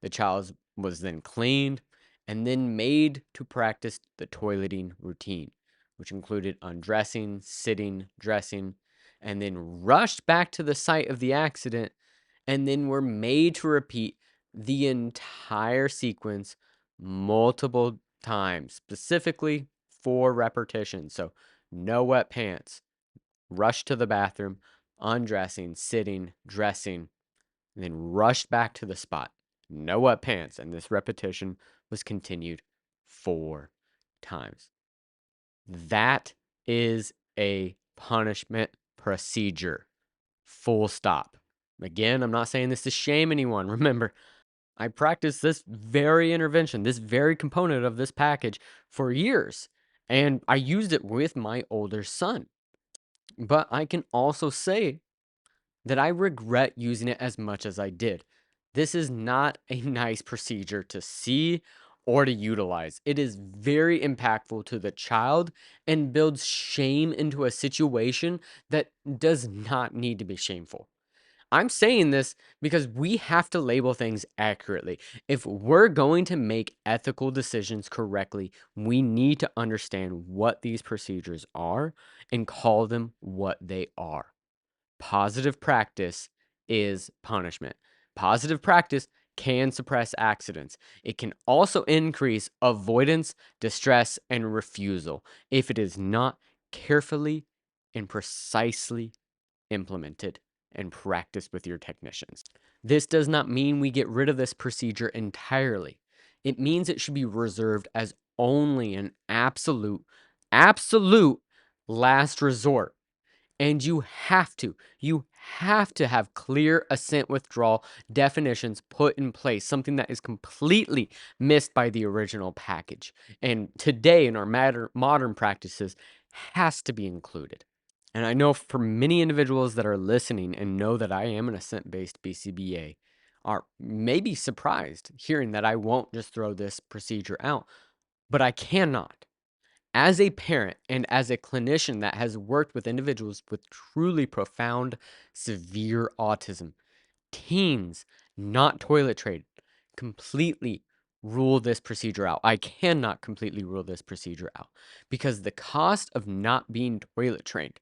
The child was then cleaned and then made to practice the toileting routine, which included undressing, sitting, dressing, and then rushed back to the site of the accident and then were made to repeat the entire sequence multiple times, specifically 4 repetitions. So, no wet pants, rush to the bathroom, undressing, sitting, dressing, and then rushed back to the spot. No wet pants. And this repetition was continued 4 times. That is a punishment procedure. Full stop. Again, I'm not saying this to shame anyone. Remember, I practiced this very intervention, this very component of this package for years, and I used it with my older son. But I can also say that I regret using it as much as I did. This is not a nice procedure to see or to utilize. It is very impactful to the child and builds shame into a situation that does not need to be shameful. I'm saying this because we have to label things accurately. If we're going to make ethical decisions correctly, we need to understand what these procedures are and call them what they are. Positive practice is punishment. Positive practice can suppress accidents. It can also increase avoidance, distress, and refusal if it is not carefully and precisely implemented and practiced with your technicians. This does not mean we get rid of this procedure entirely. It means it should be reserved as only an absolute last resort. And you have to have clear assent withdrawal definitions put in place, something that is completely missed by the original package. And today in our modern practices has to be included. And I know for many individuals that are listening and know that I am an assent-based BCBA are maybe surprised hearing that I won't just throw this procedure out, but I cannot. As a parent and as a clinician that has worked with individuals with truly profound, severe autism, teens, not toilet trained, completely rule this procedure out. I cannot completely rule this procedure out because the cost of not being toilet trained,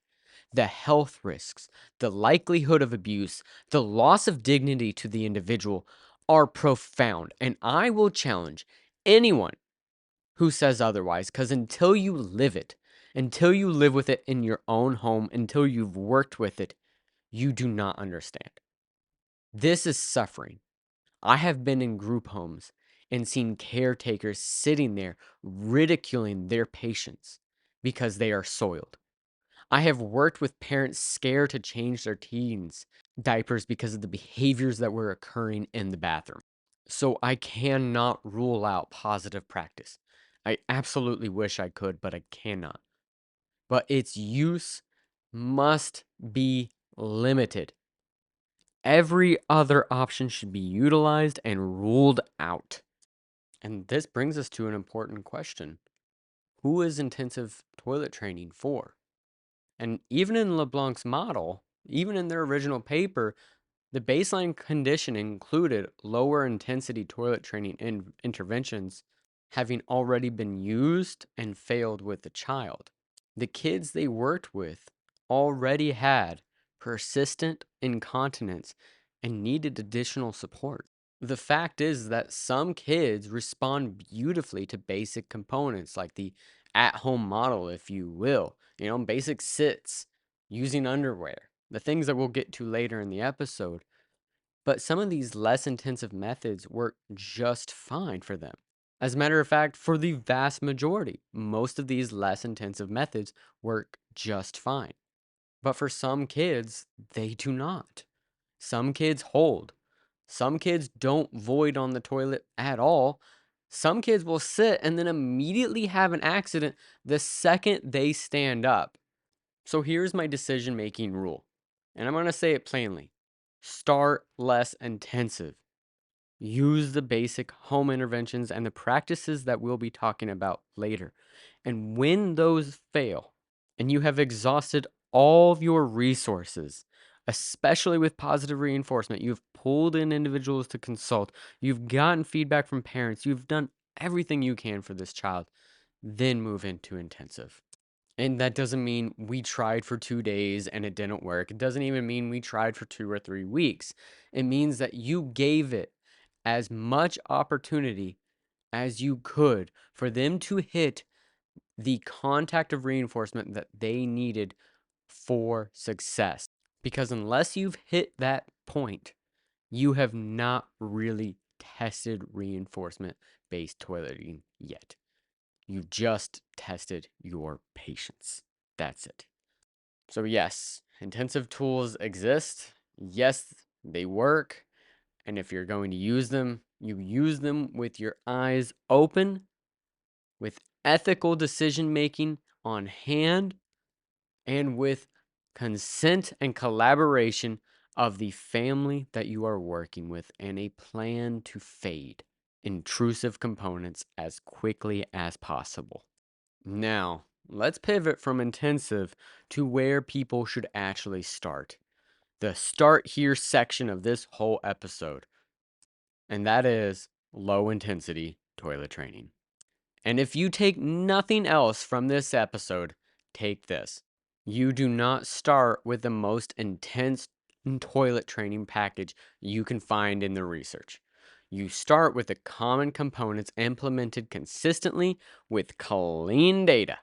the health risks, the likelihood of abuse, the loss of dignity to the individual are profound. And I will challenge anyone who says otherwise, because until you live it, until you live with it in your own home, until you've worked with it, you do not understand. This is suffering. I have been in group homes and seen caretakers sitting there ridiculing their patients because they are soiled. I have worked with parents scared to change their teens' diapers because of the behaviors that were occurring in the bathroom. So I cannot rule out positive practice. I absolutely wish I could, but I cannot. But its use must be limited. Every other option should be utilized and ruled out. And this brings us to an important question. Who is intensive toilet training for? And even in LeBlanc's model, even in their original paper, the baseline condition included lower intensity toilet training interventions having already been used and failed with the child. The kids they worked with already had persistent incontinence and needed additional support. The fact is that some kids respond beautifully to basic components like the at home model, if you will, basic sits, using underwear, the things that we'll get to later in the episode. But some of these less intensive methods work just fine for them. As a matter of fact, for the vast majority, most of these less intensive methods work just fine. But for some kids, they do not. Some kids hold. Some kids don't void on the toilet at all. Some kids will sit and then immediately have an accident the second they stand up. So here's my decision making rule, and I'm going to say it plainly: start less intensive. Use the basic home interventions and the practices that we'll be talking about later. And when those fail, and you have exhausted all of your resources, especially with positive reinforcement, you've pulled in individuals to consult, you've gotten feedback from parents, you've done everything you can for this child, then move into intensive. And that doesn't mean we tried for 2 days and it didn't work. It doesn't even mean we tried for 2 or 3 weeks. It means that you gave it as much opportunity as you could for them to hit the contact of reinforcement that they needed for success. Because unless you've hit that point, you have not really tested reinforcement based toileting yet. You just tested your patience. That's it. So, yes, intensive tools exist. Yes, they work. And if you're going to use them, you use them with your eyes open, with ethical decision making on hand, and with consent and collaboration of the family that you are working with, and a plan to fade intrusive components as quickly as possible. Now, let's pivot from intensive to where people should actually start. The start here section of this whole episode, and that is low intensity toilet training. And if you take nothing else from this episode, take this. You do not start with the most intense toilet training package you can find in the research. You start with the common components implemented consistently with clean data.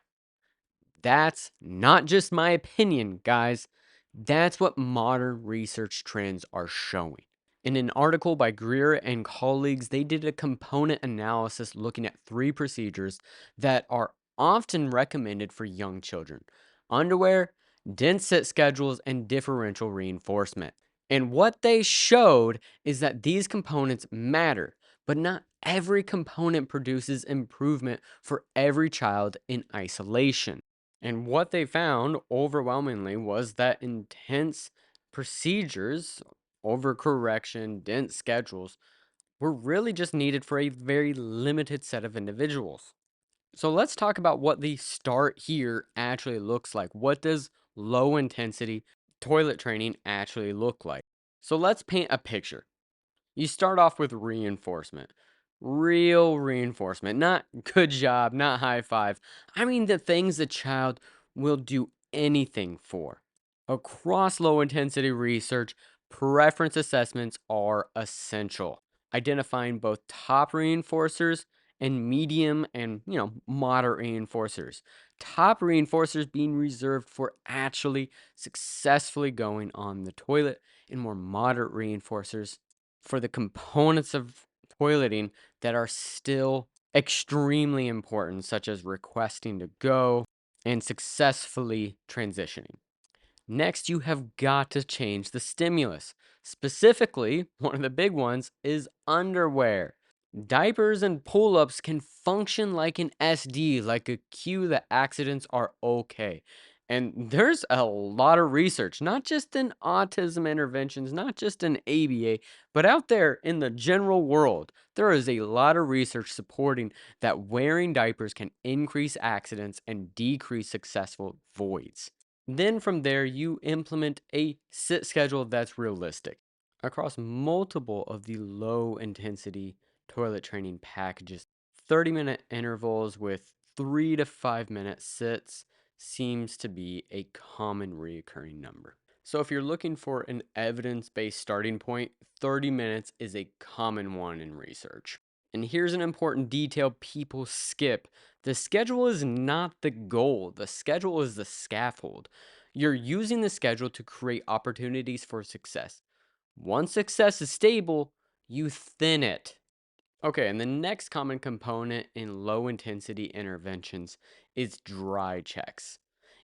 That's not just my opinion, guys. That's what modern research trends are showing. In an article by Greer and colleagues, they did a component analysis looking at 3 procedures that are often recommended for young children: underwear, dense sit schedules, and differential reinforcement. And what they showed is that these components matter, but not every component produces improvement for every child in isolation. And what they found overwhelmingly was that intense procedures, overcorrection, dense schedules, were really just needed for a very limited set of individuals. So let's talk about what the start here actually looks like. What does low intensity toilet training actually look like? So let's paint a picture. You start off with reinforcement. Real reinforcement. Not good job, not high five. I mean the things the child will do anything for. Across low intensity research, preference assessments are essential. Identifying both top reinforcers and medium and, moderate reinforcers. Top reinforcers being reserved for actually successfully going on the toilet, and more moderate reinforcers for the components of toileting that are still extremely important, such as requesting to go and successfully transitioning. Next, you have got to change the stimulus. Specifically, one of the big ones is underwear. Diapers and pull ups can function like an SD, like a cue that accidents are okay. And there's a lot of research, not just in autism interventions, not just in ABA, but out there in the general world. There is a lot of research supporting that wearing diapers can increase accidents and decrease successful voids. Then from there, you implement a sit schedule that's realistic. Across multiple of the low intensity toilet training packages, 30-minute intervals with 3 to 5 minute sits seems to be a common recurring number. So if you're looking for an evidence-based starting point, 30 minutes is a common one in research. And here's an important detail people skip. The schedule is not the goal. The schedule is the scaffold. You're using the schedule to create opportunities for success. Once success is stable, you thin it. Okay, and the next common component in low intensity interventions is dry checks.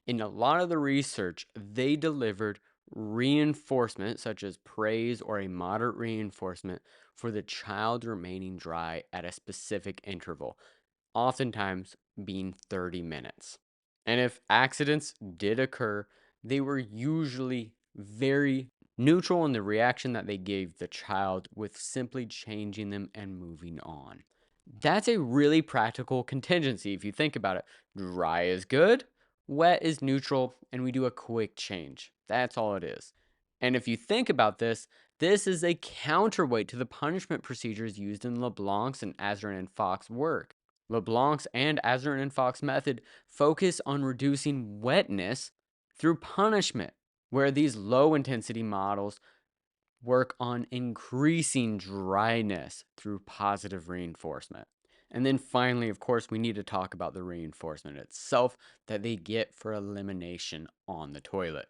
In a lot of the research, they delivered reinforcement, such as praise or a moderate reinforcement, for the child remaining dry at a specific interval, oftentimes being 30 minutes. And if accidents did occur, they were usually very neutral in the reaction that they gave the child, with simply changing them and moving on. That's a really practical contingency if you think about it. Dry is good, wet is neutral, and we do a quick change. That's all it is. And if you think about this, this is a counterweight to the punishment procedures used in LeBlanc's and Azrin and Foxx work. LeBlanc's and Azrin and Foxx method focus on reducing wetness through punishment, where these low intensity models work on increasing dryness through positive reinforcement. And then finally, of course, we need to talk about the reinforcement itself that they get for elimination on the toilet.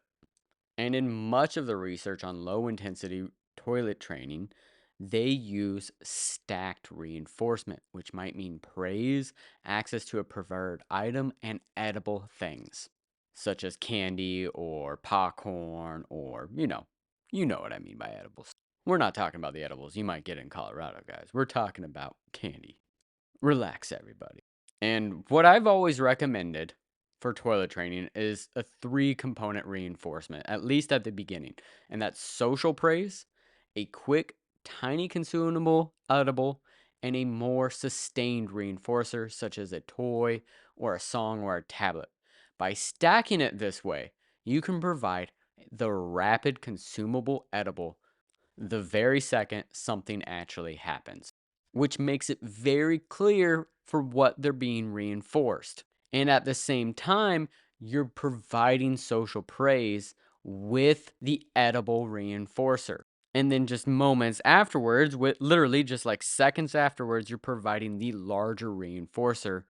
And in much of the research on low intensity toilet training, they use stacked reinforcement, which might mean praise, access to a preferred item, and edible things, such as candy or popcorn or, you know what I mean by edibles. We're not talking about the edibles you might get in Colorado, guys. We're talking about candy. Relax, everybody. And what I've always recommended for toilet training is a 3 component reinforcement, at least at the beginning. And that's social praise, a quick, tiny consumable, edible, and a more sustained reinforcer, such as a toy or a song or a tablet. By stacking it this way, you can provide the rapid consumable edible the very second something actually happens, which makes it very clear for what they're being reinforced. And at the same time, you're providing social praise with the edible reinforcer. And then just moments afterwards, with literally just like seconds afterwards, you're providing the larger reinforcer.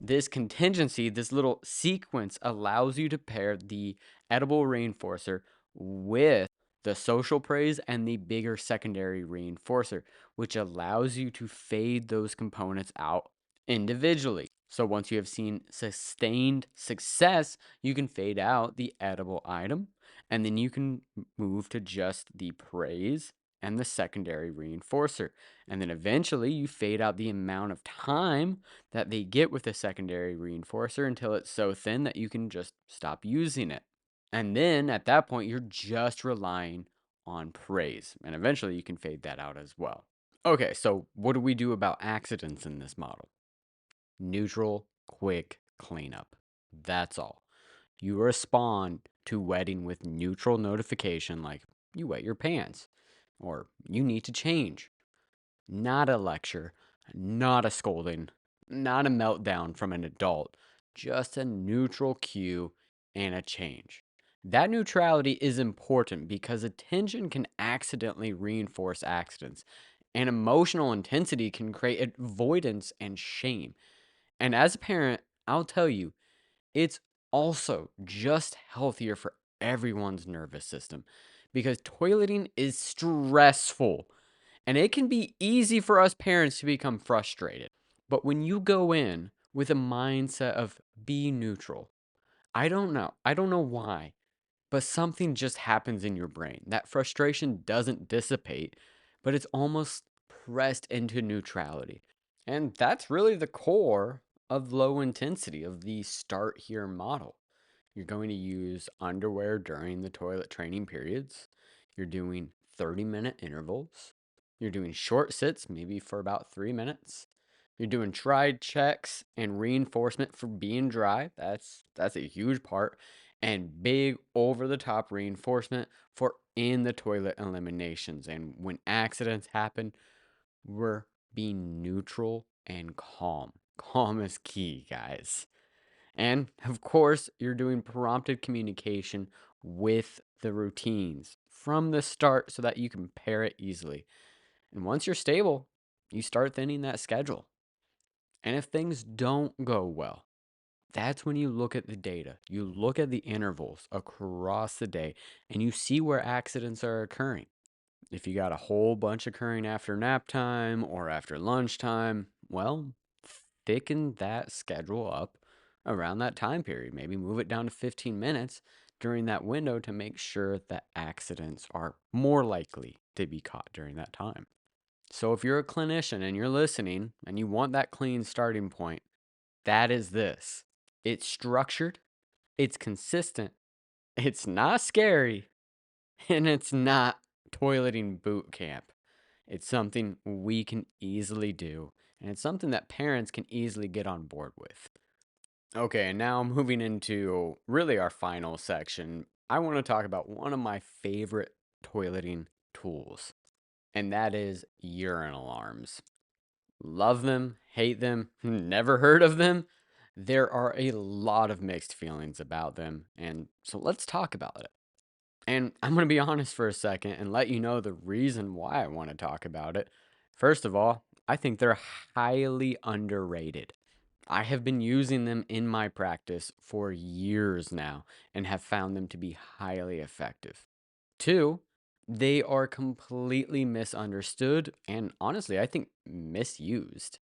This contingency, this little sequence allows you to pair the edible reinforcer with the social praise and the bigger secondary reinforcer, which allows you to fade those components out individually. So once you have seen sustained success, you can fade out the edible item, and then you can move to just the praise and the secondary reinforcer. And then eventually you fade out the amount of time that they get with the secondary reinforcer until it's so thin that you can just stop using it. And then at that point, you're just relying on praise. And eventually you can fade that out as well. Okay, so what do we do about accidents in this model? Neutral, quick cleanup. That's all. You respond to wetting with neutral notification, like you wet your pants or you need to change. Not a lecture, not a scolding, not a meltdown from an adult, just a neutral cue and a change. That neutrality is important because attention can accidentally reinforce accidents, and emotional intensity can create avoidance and shame. And as a parent, I'll tell you, it's also just healthier for everyone's nervous system because toileting is stressful. And it can be easy for us parents to become frustrated. But when you go in with a mindset of be neutral, I don't know why, but something just happens in your brain. That frustration doesn't dissipate, but it's almost pressed into neutrality. And that's really the core of low intensity of the start here model. You're going to use underwear during the toilet training periods. You're doing 30-minute intervals. You're doing short sits, maybe for about 3 minutes. You're doing tried checks and reinforcement for being dry. That's a huge part. And big over the top reinforcement for in the toilet eliminations. And when accidents happen, we're being neutral and calm. Calm is key, guys. And of course, you're doing prompted communication with the routines from the start so that you can pair it easily. And once you're stable, you start thinning that schedule. And if things don't go well, that's when you look at the data. You look at the intervals across the day and you see where accidents are occurring. If you got a whole bunch occurring after nap time or after lunchtime, well, thicken that schedule up around that time period. Maybe move it down to 15 minutes during that window to make sure that accidents are more likely to be caught during that time. So if you're a clinician and you're listening and you want that clean starting point, that is this. It's structured, it's consistent, it's not scary, and it's not toileting boot camp. It's something we can easily do, and it's something that parents can easily get on board with. Okay, and now moving into really our final section, I want to talk about one of my favorite toileting tools, and that is urine alarms. Love them, hate them, never heard of them. There are a lot of mixed feelings about them, and so let's talk about it. And I'm going to be honest for a second and let you know the reason why I want to talk about it. First of all, I think they're highly underrated. I have been using them in my practice for years now and have found them to be highly effective. Two, they are completely misunderstood and honestly, I think misused.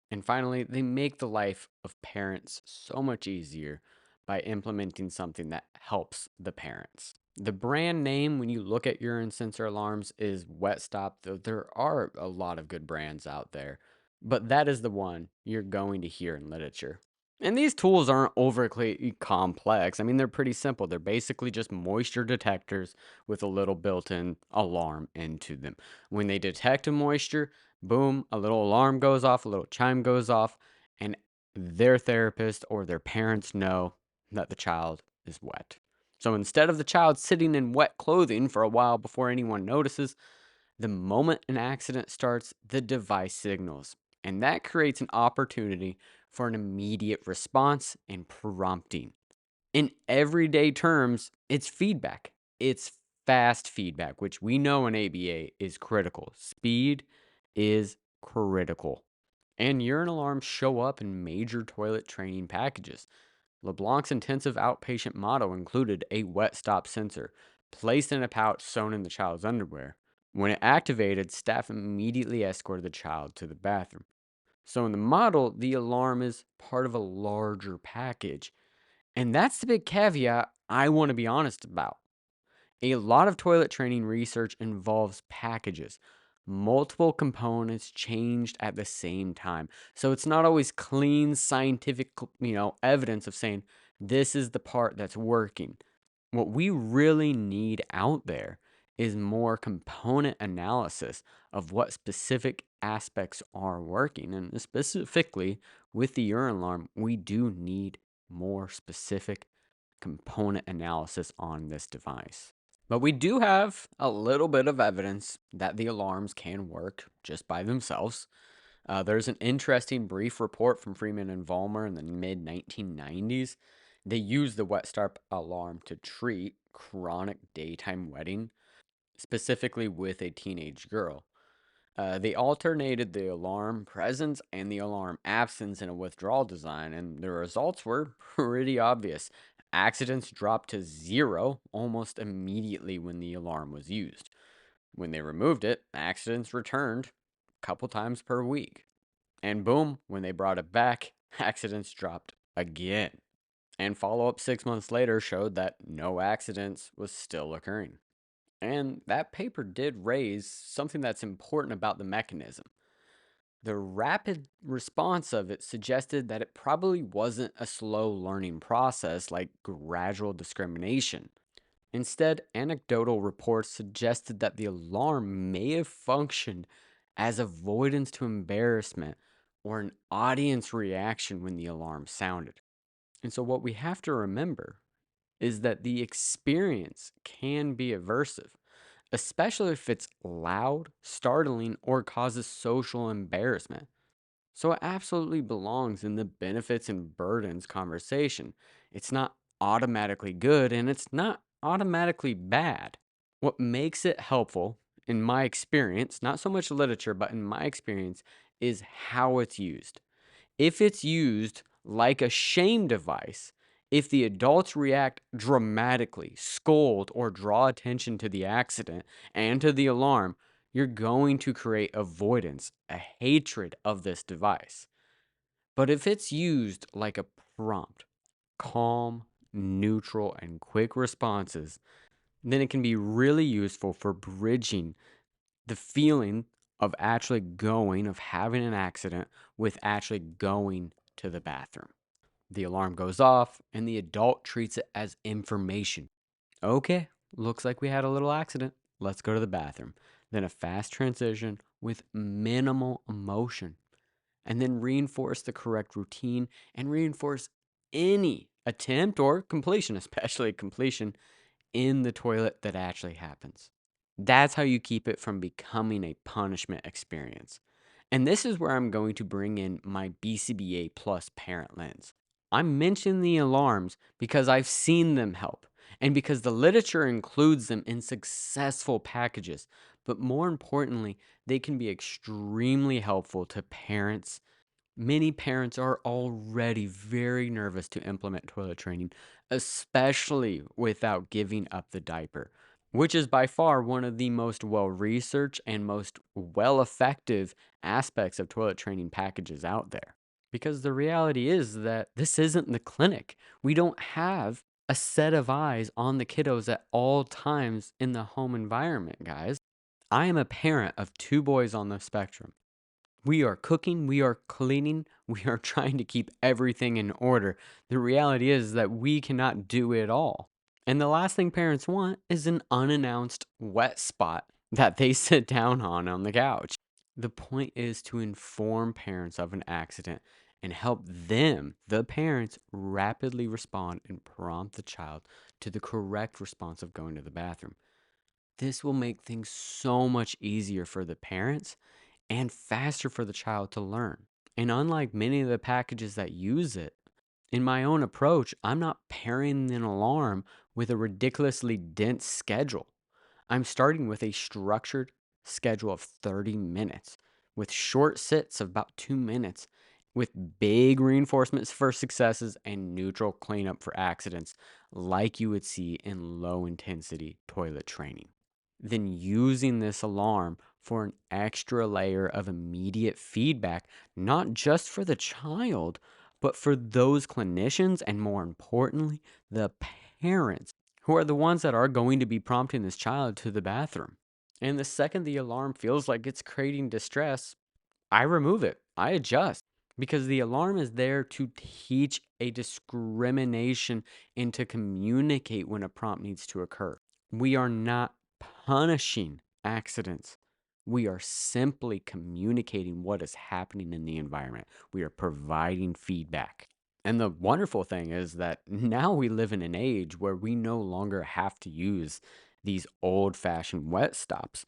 And finally, they make the life of parents so much easier by implementing something that helps the parents. The brand name, when you look at urine sensor alarms, is Wet Stop, though there are a lot of good brands out there. But that is the one you're going to hear in literature. And these tools aren't overly complex. I mean, they're pretty simple. They're basically just moisture detectors with a little built in alarm into them. When they detect a moisture, boom, a little alarm goes off, a little chime goes off, and their therapist or their parents know that the child is wet. So instead of the child sitting in wet clothing for a while before anyone notices, the moment an accident starts, the device signals. And that creates an opportunity for an immediate response and prompting. In everyday terms, it's feedback. It's fast feedback, which we know in ABA is critical. Speed is critical. And urine alarms show up in major toilet training packages. LeBlanc's intensive outpatient model included a wet stop sensor placed in a pouch sewn in the child's underwear. When it activated, staff immediately escorted the child to the bathroom. So in the model, the alarm is part of a larger package. And that's the big caveat I want to be honest about. A lot of toilet training research involves packages, multiple components changed at the same time. So it's not always clean scientific, evidence of saying this is the part that's working. What we really need out there is more component analysis of what specific aspects are working. And specifically with the urine alarm, we do need more specific component analysis on this device. But we do have a little bit of evidence that the alarms can work just by themselves. There's an interesting brief report from Freeman and Vollmer in the mid 1990s. They used the wet start alarm to treat chronic daytime wetting, specifically with a teenage girl. They alternated the alarm presence and the alarm absence in a withdrawal design, and the results were pretty obvious. Accidents dropped to zero almost immediately when the alarm was used. When they removed it, accidents returned a couple times per week. And boom, when they brought it back, accidents dropped again. And follow up 6 months later showed that no accidents was still occurring. And that paper did raise something that's important about the mechanism. The rapid response of it suggested that it probably wasn't a slow learning process like gradual discrimination. Instead, anecdotal reports suggested that the alarm may have functioned as avoidance to embarrassment or an audience reaction when the alarm sounded. And so, what we have to remember is that the experience can be aversive, especially if it's loud, startling, or causes social embarrassment. So it absolutely belongs in the benefits and burdens conversation. It's not automatically good and it's not automatically bad. What makes it helpful, in my experience, not so much literature, but in my experience, is how it's used. If it's used like a shame device, if the adults react dramatically, scold, or draw attention to the accident and to the alarm, you're going to create avoidance, a hatred of this device. But if it's used like a prompt, calm, neutral, and quick responses, then it can be really useful for bridging the feeling of actually going, of having an accident, with actually going to the bathroom. The alarm goes off, and the adult treats it as information. Okay, looks like we had a little accident. Let's go to the bathroom. Then a fast transition with minimal emotion. And then reinforce the correct routine and reinforce any attempt or completion, especially completion, in the toilet that actually happens. That's how you keep it from becoming a punishment experience. And this is where I'm going to bring in my BCBA plus parent lens. I'm mentioning the alarms because I've seen them help and because the literature includes them in successful packages. But more importantly, they can be extremely helpful to parents. Many parents are already very nervous to implement toilet training, especially without giving up the diaper, which is by far one of the most well researched and most well effective aspects of toilet training packages out there. Because the reality is that this isn't the clinic. We don't have a set of eyes on the kiddos at all times in the home environment, guys. I am a parent of two boys on the spectrum. We are cooking, we are cleaning, we are trying to keep everything in order. The reality is that we cannot do it all. And the last thing parents want is an unannounced wet spot that they sit down on the couch. The point is to inform parents of an accident and help them, the parents, rapidly respond and prompt the child to the correct response of going to the bathroom. This will make things so much easier for the parents and faster for the child to learn. And unlike many of the packages that use it, in my own approach, I'm not pairing an alarm with a ridiculously dense schedule. I'm starting with a structured schedule of 30 minutes with short sits of about 2 minutes, with big reinforcements for successes and neutral cleanup for accidents, like you would see in low intensity toilet training. Then using this alarm for an extra layer of immediate feedback, not just for the child, but for those clinicians and more importantly, the parents who are the ones that are going to be prompting this child to the bathroom. And the second the alarm feels like it's creating distress, I remove it. I adjust because the alarm is there to teach a discrimination and to communicate when a prompt needs to occur. We are not punishing accidents. We are simply communicating what is happening in the environment. We are providing feedback. And the wonderful thing is that now we live in an age where we no longer have to use these old fashioned wet stops.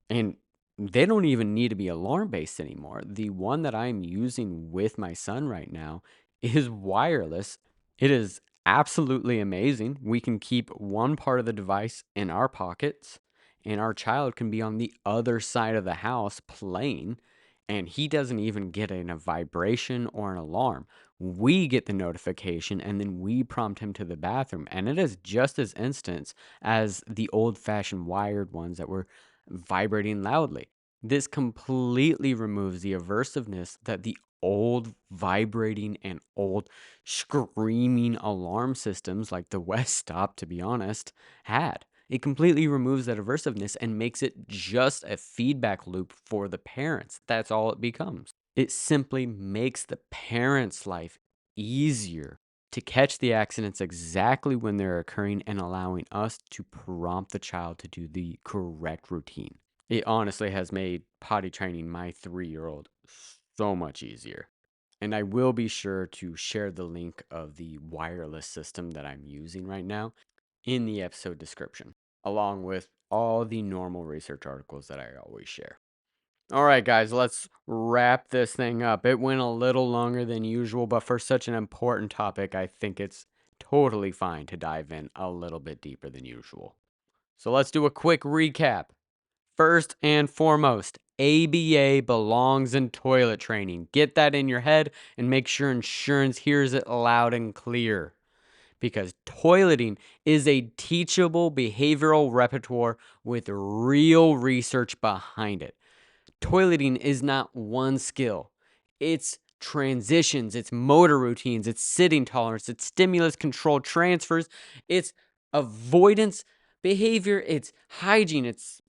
And they don't even need to be alarm based anymore. The one that I'm using with my son right now is wireless. It is absolutely amazing. We can keep one part of the device in our pockets, and our child can be on the other side of the house playing, and he doesn't even get a vibration or an alarm. We get the notification, and then we prompt him to the bathroom, and it is just as instant as the old fashioned wired ones that were vibrating loudly. This completely removes the aversiveness that the old vibrating and old screaming alarm systems like the West Stop, to be honest, had. It completely removes that aversiveness and makes it just a feedback loop for the parents. That's all it becomes. It simply makes the parents' life easier to catch the accidents exactly when they're occurring and allowing us to prompt the child to do the correct routine. It honestly has made potty training my 3-year-old so much easier. And I will be sure to share the link of the wireless system that I'm using right now in the episode description, along with all the normal research articles that I always share. All right, guys, let's wrap this thing up. It went a little longer than usual, but for such an important topic, I think it's totally fine to dive in a little bit deeper than usual. So let's do a quick recap. First and foremost, ABA belongs in toilet training. Get that in your head and make sure insurance hears it loud and clear. Because toileting is a teachable behavioral repertoire with real research behind it. Toileting is not one skill. It's transitions, it's motor routines, it's sitting tolerance, it's stimulus control transfers, it's avoidance behavior, it's hygiene, it's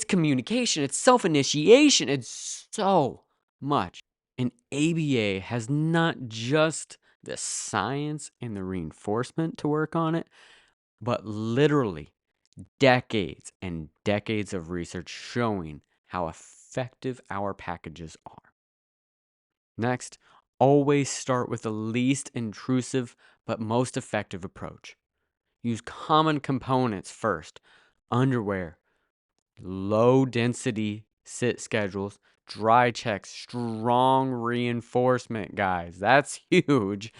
communication, it's self-initiation, it's so much. And ABA has not just the science and the reinforcement to work on it, but literally decades and decades of research showing how effective our packages are. Next, always start with the least intrusive but most effective approach. Use common components first: underwear, low density sit schedules, dry checks, strong reinforcement, guys. That's huge.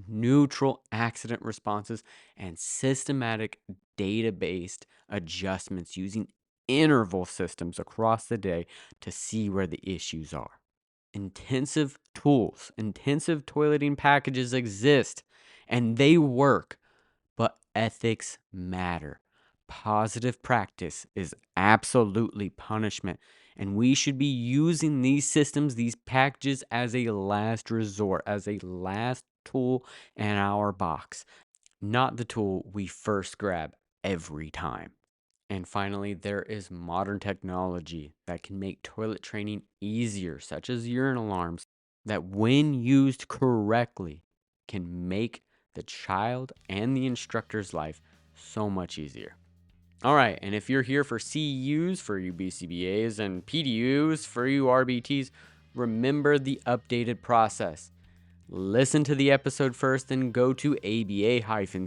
Neutral accident responses and systematic data based adjustments using interval systems across the day to see where the issues are. Intensive tools, intensive toileting packages exist and they work, but ethics matter. Positive practice is absolutely punishment, and we should be using these systems, these packages, as a last resort, as a last tool in our box, not the tool we first grab every time. And finally, there is modern technology that can make toilet training easier, such as urine alarms, that when used correctly can make the child and the instructor's life so much easier. All right, and if you're here for CEUs for you BCBAs and PDUs for you RBTs, remember the updated process. Listen to the episode first, then go to aba-ceus.com,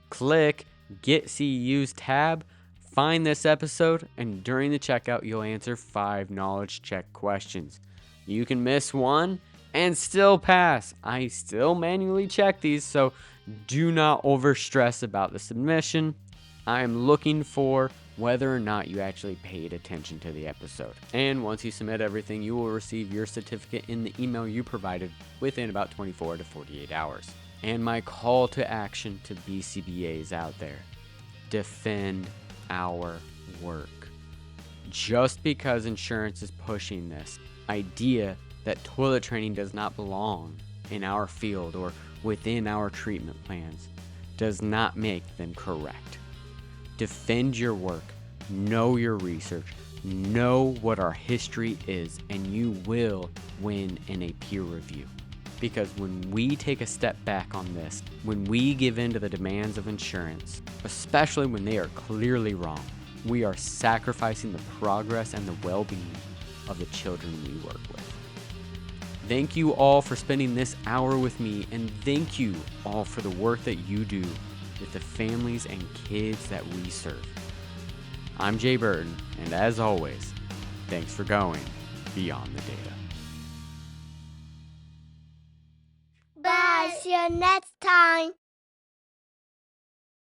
click Get CEUs tab, find this episode, and during the checkout, you'll answer 5 knowledge check questions. You can miss one and still pass. I still manually check these, so do not overstress about the submission. I am looking for whether or not you actually paid attention to the episode. And once you submit everything, you will receive your certificate in the email you provided within about 24 to 48 hours. And my call to action to BCBAs out there: defend our work. Just because insurance is pushing this idea that toilet training does not belong in our field or within our treatment plans does not make them correct. Defend your work, know your research, know what our history is, and you will win in a peer review. Because when we take a step back on this, when we give in to the demands of insurance, especially when they are clearly wrong, we are sacrificing the progress and the well-being of the children we work with. Thank you all for spending this hour with me, and thank you all for the work that you do with the families and kids that we serve. I'm Jay Burton, and as always, thanks for going beyond the data. Bye. See you next time.